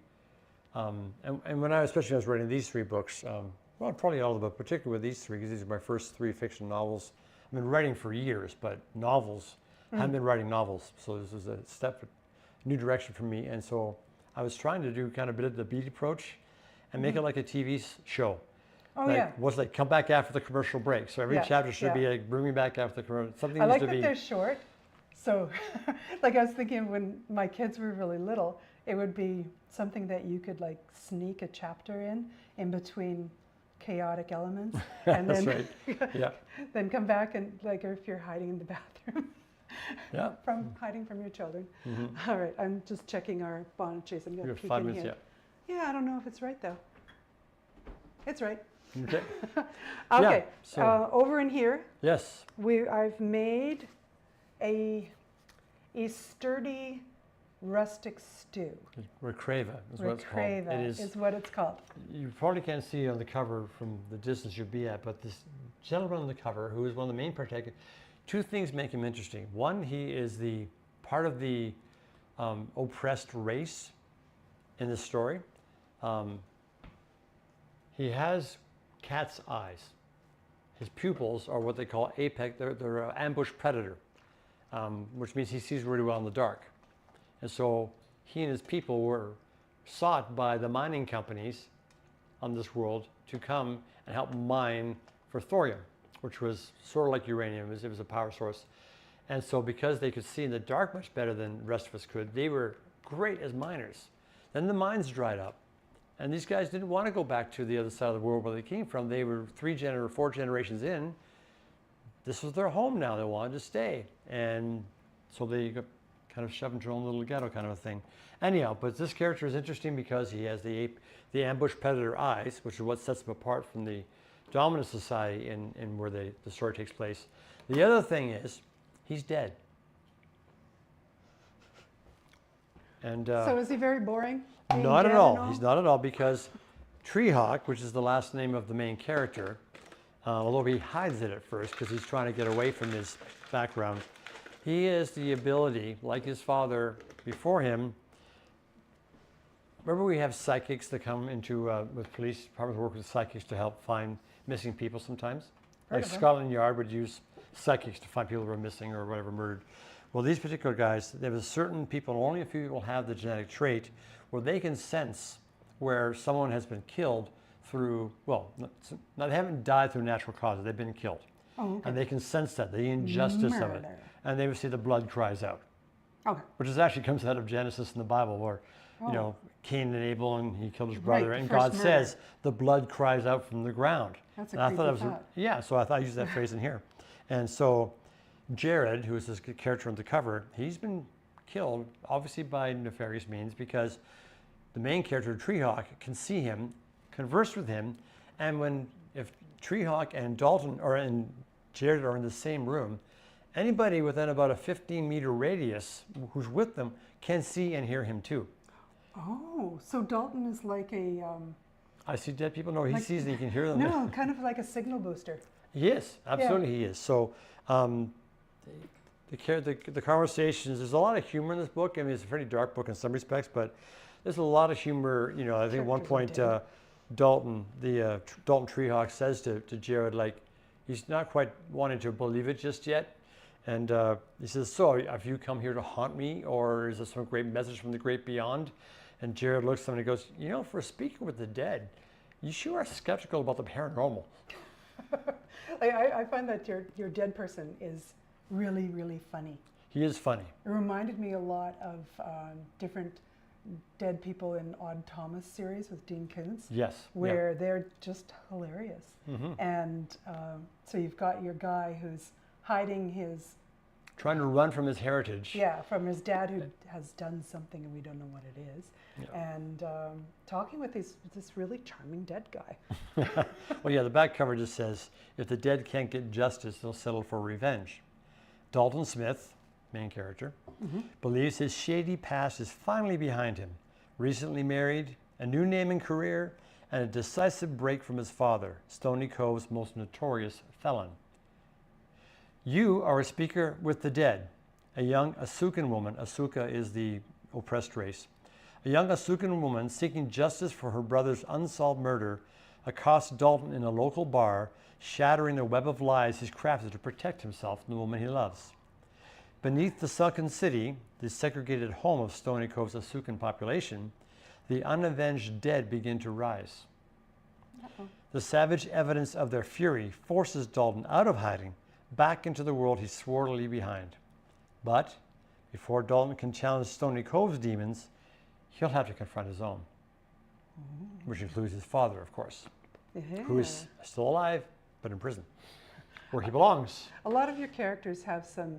and when especially when I was writing these three books, well, probably all of them, but particularly with these three, because these are my first three fiction novels. I've been writing for years, but novels, I haven't been writing novels. So this was a new direction for me. And so I was trying to do kind of a bit of the beat approach and make it like a TV show. Oh, What's like, come back after the commercial break. So every chapter should be like, bring me back after the commercial. Something I like needs to that they're short. So like I was thinking when my kids were really little, it would be something that you could like sneak a chapter in between chaotic elements, and That's then right. Yeah. then come back and like if you're hiding in the bathroom. Yeah. From hiding from your children. Mm-hmm. All right, I'm just checking our bonnet chase. I'm You going to have peek 5 in minutes, here. Yeah, I don't know if it's right though. It's right. yeah. Okay. Okay, Yeah, so- over in here, Yes. I've made a sturdy rustic stew. Recreva is what it's called. It is what it's called. You probably can't see on the cover from the distance you'll be at, but this gentleman on the cover, who is one of the main protagonists, two things make him interesting. One, he is the part of the oppressed race in the story. He has cat's eyes. His pupils are what they call apex. They're an ambush predator, which means he sees really well in the dark. And so he and his people were sought by the mining companies on this world to come and help mine for thorium, which was sort of like uranium. It was a power source. And so because they could see in the dark much better than the rest of us could, they were great as miners. Then the mines dried up. And these guys didn't want to go back to the other side of the world where they came from. They were 3 or 4 generations in. This was their home now. They wanted to stay. And so they got kind of shoved into their own little ghetto kind of a thing. Anyhow, but this character is interesting because he has the ambush predator eyes, which is what sets him apart from the dominant society in where the story takes place. The other thing is, he's dead. And So is he very boring? not at all. He's not at all, because Treehawk, which is the last name of the main character, although he hides it at first because he's trying to get away from his background, he has the ability, like his father before him. Remember, we have psychics that come into with police departments, work with psychics to help find missing people sometimes. Like Scotland Yard would use psychics to find people who are missing or whatever, murdered. Well, these particular guys, there was certain people, only a few people have the genetic trait where they can sense where someone has been killed through, well, they haven't died through natural causes, they've been killed. Oh, okay. And they can sense that, the injustice of it. And they would see the blood cries out. Okay. Which is actually comes out of Genesis in the Bible, where, you know, Cain and Abel, and he killed his brother, and God says the blood cries out from the ground. That's a creepy thought. Yeah, so I thought I used that phrase in here. And so Jared, who is this character on the cover, he's been killed, obviously by nefarious means, because the main character, Treehawk, can see him, converse with him, and if Treehawk and Dalton and Jared are in the same room, anybody within about a 15-meter radius who's with them can see and hear him too. Oh, so Dalton is like a... I see dead people. No, he sees and he can hear them. No, kind of like a signal booster. He is, absolutely he is. So the conversations, there's a lot of humor in this book. I mean, it's a pretty dark book in some respects, but there's a lot of humor. You know, I think at one point Dalton Treehawk says to Jared, like, he's not quite wanting to believe it just yet. And he says, so have you come here to haunt me, or is this some great message from the great beyond? And Jared looks at him and he goes, you know, for a speaker with the dead, you sure are skeptical about the paranormal. I find that your dead person is really, really funny. He is funny. It reminded me a lot of different dead people in Odd Thomas series with Dean Koontz. Yes. Where they're just hilarious. Mm-hmm. And so you've got your guy who's hiding his... Trying to run from his heritage. Yeah, from his dad who has done something and we don't know what it is. Yeah. And talking with this really charming dead guy. Well, yeah, the back cover just says, if the dead can't get justice, they'll settle for revenge. Dalton Smith, main character, believes his shady past is finally behind him. Recently married, a new name and career, and a decisive break from his father, Stony Cove's most notorious felon. You are a speaker with the dead, a young Asukan woman. Asuka is the oppressed race. A young Asukan woman seeking justice for her brother's unsolved murder accosts Dalton in a local bar, shattering the web of lies he's crafted to protect himself and the woman he loves. Beneath the sunken city, the segregated home of Stony Cove's Asukan population, the unavenged dead begin to rise. The savage evidence of their fury forces Dalton out of hiding, back into the world he swore to leave behind. But before Dalton can challenge Stony Cove's demons, he'll have to confront his own, which includes his father, of course. who is still alive, but in prison, where he belongs. A lot of your characters have some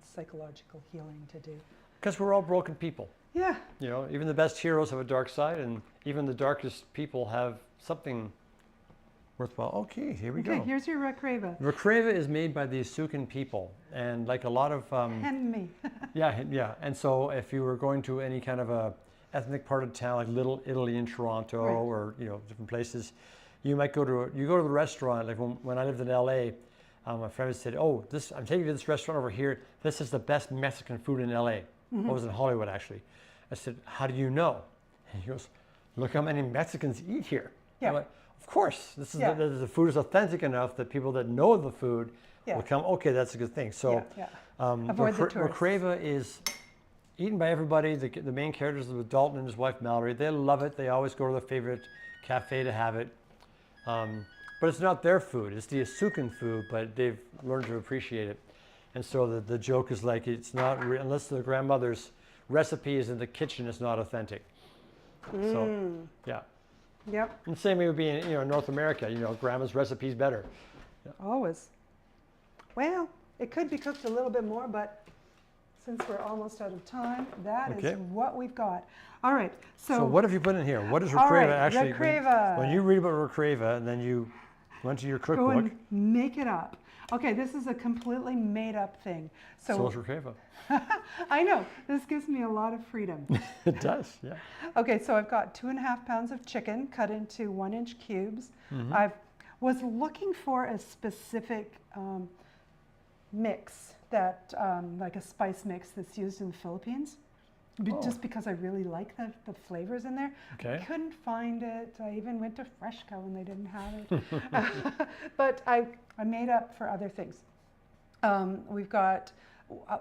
psychological healing to do. Because we're all broken people. Yeah. You know, even the best heroes have a dark side, and even the darkest people have something worthwhile. Okay, here we go. Okay, here's your Recreva. Recreva is made by the Asukan people, and like a lot of... and me. yeah. And so if you were going to any kind of a ethnic part of town, like Little Italy in Toronto, right. or, you know, different places, you might go to the restaurant. Like when I lived in LA, my friend said, "Oh, I'm taking you to this restaurant over here. This is the best Mexican food in LA." I was in Hollywood, actually. I said, "How do you know?" And he goes, "Look how many Mexicans eat here." Yeah. I'm like, of course, this is the food is authentic enough that people that know the food will come. Okay, that's a good thing. So, avoid the tourists. Recreva is eaten by everybody. The main characters are Dalton and his wife Mallory. They love it. They always go to their favorite cafe to have it. But it's not their food. It's the Asukan food, but they've learned to appreciate it. And so the joke is like, it's not unless the grandmother's recipe is in the kitchen, it's not authentic. So, yeah. Yep. And the same way would be in North America. Grandma's recipe is better. Yeah. Always. Well, it could be cooked a little bit more, but since we're almost out of time, that is what we've got. All right. So what have you put in here? What is Recreva actually? Recreva. When you read about Recreva, and then you went to your cookbook. Go and make it up. Okay, this is a completely made up thing. So is Recreva. I know. This gives me a lot of freedom. It does, yeah. Okay, so I've got 2.5 pounds of chicken cut into 1-inch cubes. I was looking for a specific mix that, like a spice mix that's used in the Philippines. Just because I really like the flavors in there. Okay. Couldn't find it. I even went to Freshco and they didn't have it. But I made up for other things. We've got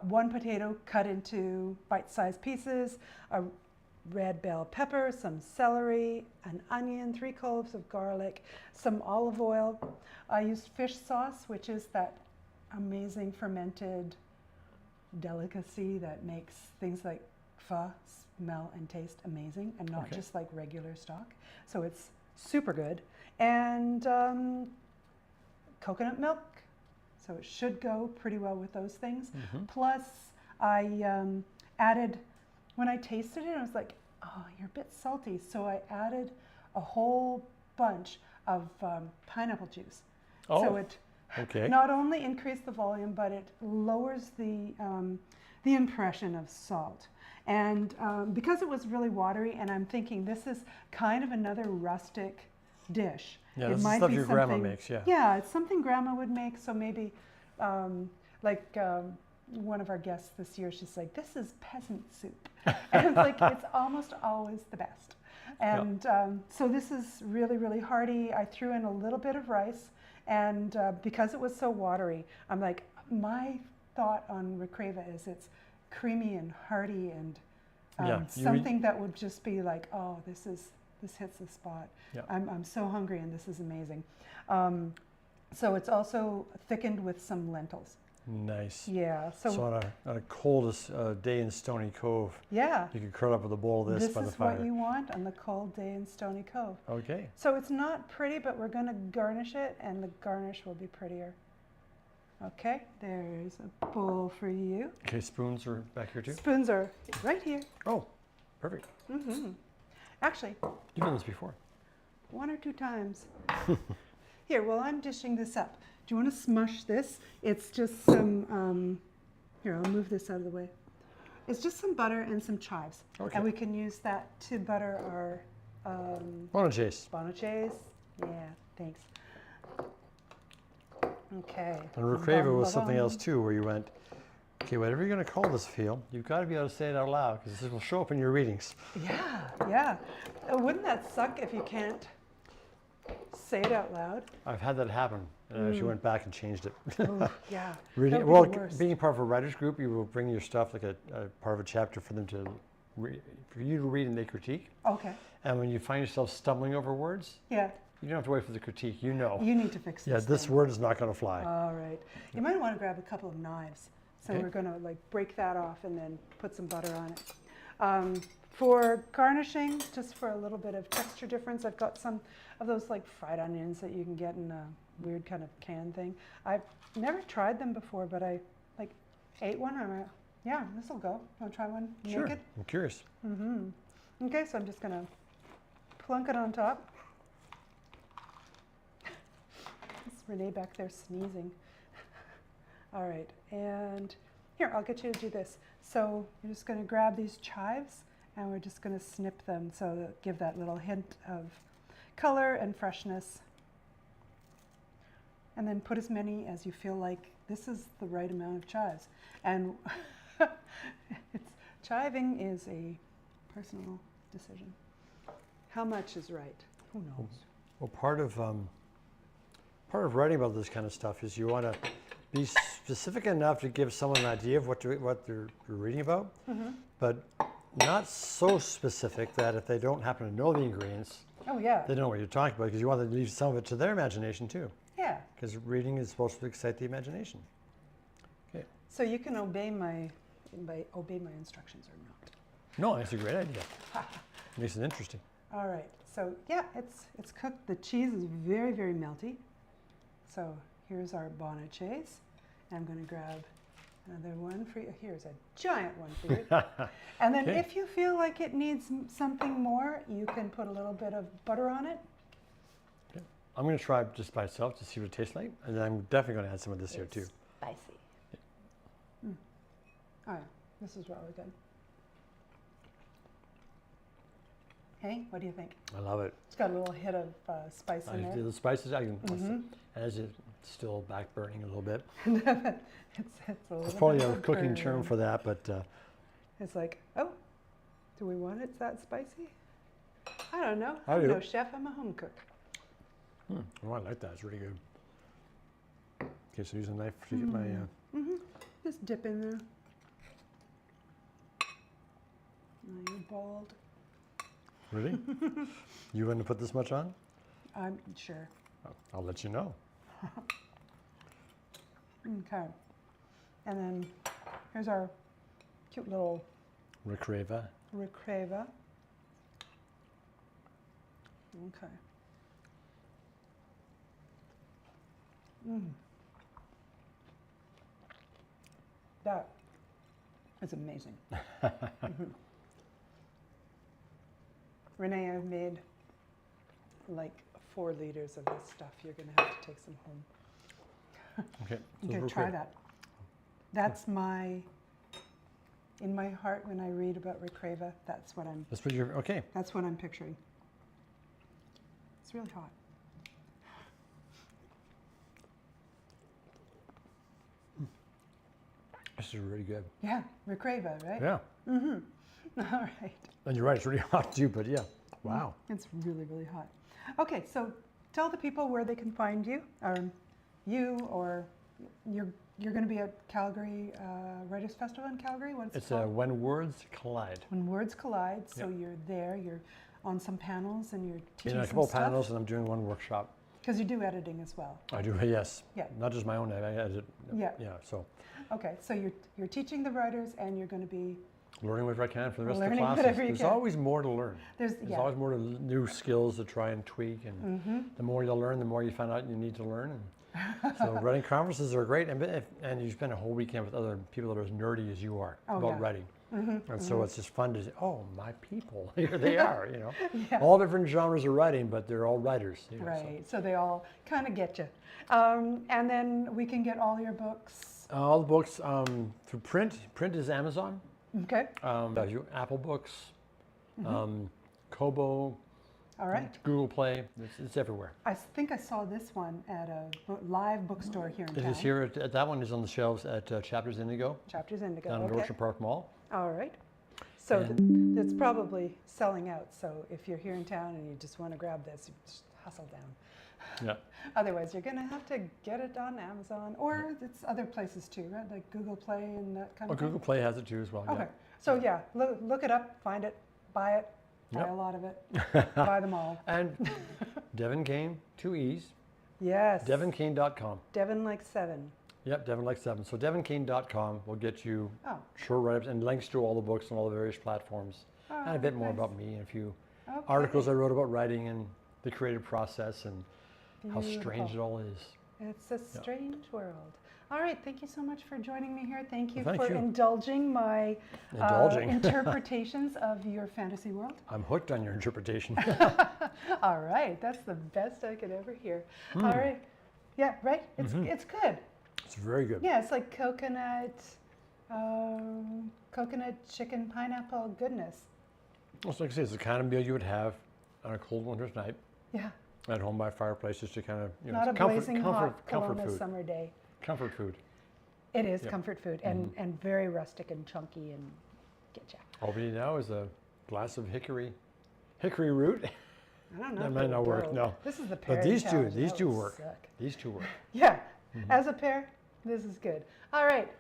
1 potato cut into bite-sized pieces, a red bell pepper, some celery, an onion, 3 cloves of garlic, some olive oil. I used fish sauce, which is that amazing fermented delicacy that makes things like pho smell and taste amazing, and not just like regular stock. So it's super good. And coconut milk. So it should go pretty well with those things. Plus, I added, when I tasted it, I was like, oh, you're a bit salty. So I added a whole bunch of pineapple juice. So it not only increased the volume, but it lowers the impression of salt. And because it was really watery, and I'm thinking this is kind of another rustic dish. Yeah, this is stuff your grandma makes, Yeah, it's something grandma would make, so maybe one of our guests this year, she's like, this is peasant soup. And it's like, it's almost always the best. And so this is really, really hearty. I threw in a little bit of rice, and because it was so watery, I'm like, my thought on Recreva is it's creamy and hearty and something that would just be like, oh, this hits the spot. I'm so hungry and this is amazing. So it's also thickened with some lentils. Nice. Yeah. So on a coldest day in Stony Cove, you could curl up with a bowl of this by the fire. This is what you want on the cold day in Stony Cove. Okay. So it's not pretty, but we're going to garnish it, and the garnish will be prettier. Okay, there's a bowl for you. Okay, spoons are back here too? Spoons are right here. Oh, perfect. Actually, you've done this before. 1 or 2 times. Here, while I'm dishing this up, do you want to smush this? It's just some, here, I'll move this out of the way. It's just some butter and some chives. Okay. And we can use that to butter our... Bonachase. Bonachase. Yeah, thanks. Okay. And Recreva was something else too, where you went, okay, whatever you're going to call this feel, you've got to be able to say it out loud, because this will show up in your readings. Yeah. Wouldn't that suck if you can't say it out loud? I've had that happen, and I actually went back and changed it. Yeah. Reading, well, being part of a writer's group, you will bring your stuff like a part of a chapter for them to for you to read and they critique. Okay. And when you find yourself stumbling over words, you don't have to wait for the critique. You know. You need to fix this. Yeah, this word is not going to fly. All right. You might want to grab a couple of knives. So we're going to like break that off and then put some butter on it. For garnishing, just for a little bit of texture difference, I've got some of those like fried onions that you can get in a weird kind of can thing. I've never tried them before, but I like ate one. I'm like, yeah, this will go. Want to try one Sure. naked? I'm curious. Okay, so I'm just gonna plunk it on top. It's Renee back there sneezing. All right, and here, I'll get you to do this. So you're just gonna grab these chives and we're just gonna snip them so that give that little hint of color and freshness. And then put as many as you feel like this is the right amount of chives. And chiving is a personal decision. How much is right? Who knows? Well, part of writing about this kind of stuff is you want to be specific enough to give someone an idea of what they're reading about, but not so specific that if they don't happen to know the ingredients, they don't know what you're talking about, because you want to leave some of it to their imagination too. Yeah. Because reading is supposed to excite the imagination. Okay. So you can obey my instructions or not. No, that's a great idea. Makes it interesting. All right. So yeah, it's cooked. The cheese is very, very melty. So here's our bonachés. I'm going to grab another one for you. Here's a giant one for you. And then if you feel like it needs something more, you can put a little bit of butter on it. Okay. I'm going to try it just by itself to see what it tastes like. And then I'm definitely going to add some of this here too. Spicy. Yeah. Oh yeah, this is really good. Hey, what do you think? I love it. It's got a little hit of spice in there. The spices, as it's still back burning a little bit. It's probably a cooking term for that, but it's like, oh, do we want it that spicy? I don't know. I I'm do. no chef. I'm a home cook. Oh, I like that. It's really good. Okay, so use a knife to get my. Just dip in there. Now you're bald. Really? You want to put this much on? I'm sure. Oh, I'll let you know. Okay. And then here's our cute little Recreva. Recreva. Okay. That is amazing. Renee, I've made like 4 liters of this stuff. You're going to have to take some home. Okay. Okay, try that. That's in my heart when I read about Recreva, that's what I'm That's what I'm picturing. It's really hot. This is really good. Yeah, Recreva, right? Yeah. All right. And you're right, it's really hot too, but yeah. Wow. It's really, really hot. Okay, so tell the people where they can find you, or you're going to be at Calgary Writers Festival in Calgary. What's it called? It's When Words Collide. When Words Collide. So you're there. You're on some panels and you're teaching in a couple of panels, and I'm doing one workshop. Because you do editing as well. I do, yes. Yeah. Not just my own, I edit. Yeah. Yeah. So. Okay, so you're teaching the writers, and you're going to be learning whatever I can for the rest of the learning classes. whatever you There's can. always more to learn. There's yeah. always more new skills to try and tweak, and the more you learn, the more you find out you need to learn. And so writing conferences are great, and you spend a whole weekend with other people that are as nerdy as you are about writing. And so it's just fun to say, oh, my people, here they are, you know. All different genres of writing, but they're all writers. You know, right, so they all kind of get you. And then we can get all your books. All the books through print. Print is Amazon. Okay. Apple Books, Kobo, all right. Google Play. It's everywhere. I think I saw this one at a live bookstore here in town. It is here. That one is on the shelves at Chapters Indigo. Chapters Indigo. Down at Orchard Park Mall. All right. So it's probably selling out. So if you're here in town and you just want to grab this, you just hustle down. Yeah. Otherwise, you're going to have to get it on Amazon, or it's other places too, right? Like Google Play and that kind of thing. Google Play has it too as well. Okay. So yeah, look it up, find it, buy it, buy a lot of it, buy them all. And Deven Kane, 2 E's. Yes. DevenKane.com. Deven like 7. Yep, Deven like 7. So DevenKane.com will get you short write-ups and links to all the books on all the various platforms. and a bit more nice. about me and a few Okay. articles I wrote about writing and the creative process and how strange it Beautiful. all is. It's a strange world. All right, thank you so much for joining me here. Thank you Well, thank for you. indulging my Indulging. interpretations of your fantasy world. I'm hooked on your interpretation. All right, that's the best I could ever hear. All right, yeah, right. It's good. It's very good. Yeah, it's like coconut chicken pineapple goodness. Well, like I say, it's the kind of meal you would have on a cold winter's night Yeah, at home by a fireplace, just to kind of, not a blazing hot Kelowna food. summer day. Comfort food. It is Yep. comfort food and very rustic and chunky and getcha. All we need now is a glass of hickory root. I don't know. That if might it not would work, go. no. This is the But pairing these challenge. two That would work. suck. These two work. Yeah, as a pair, this is good. All right,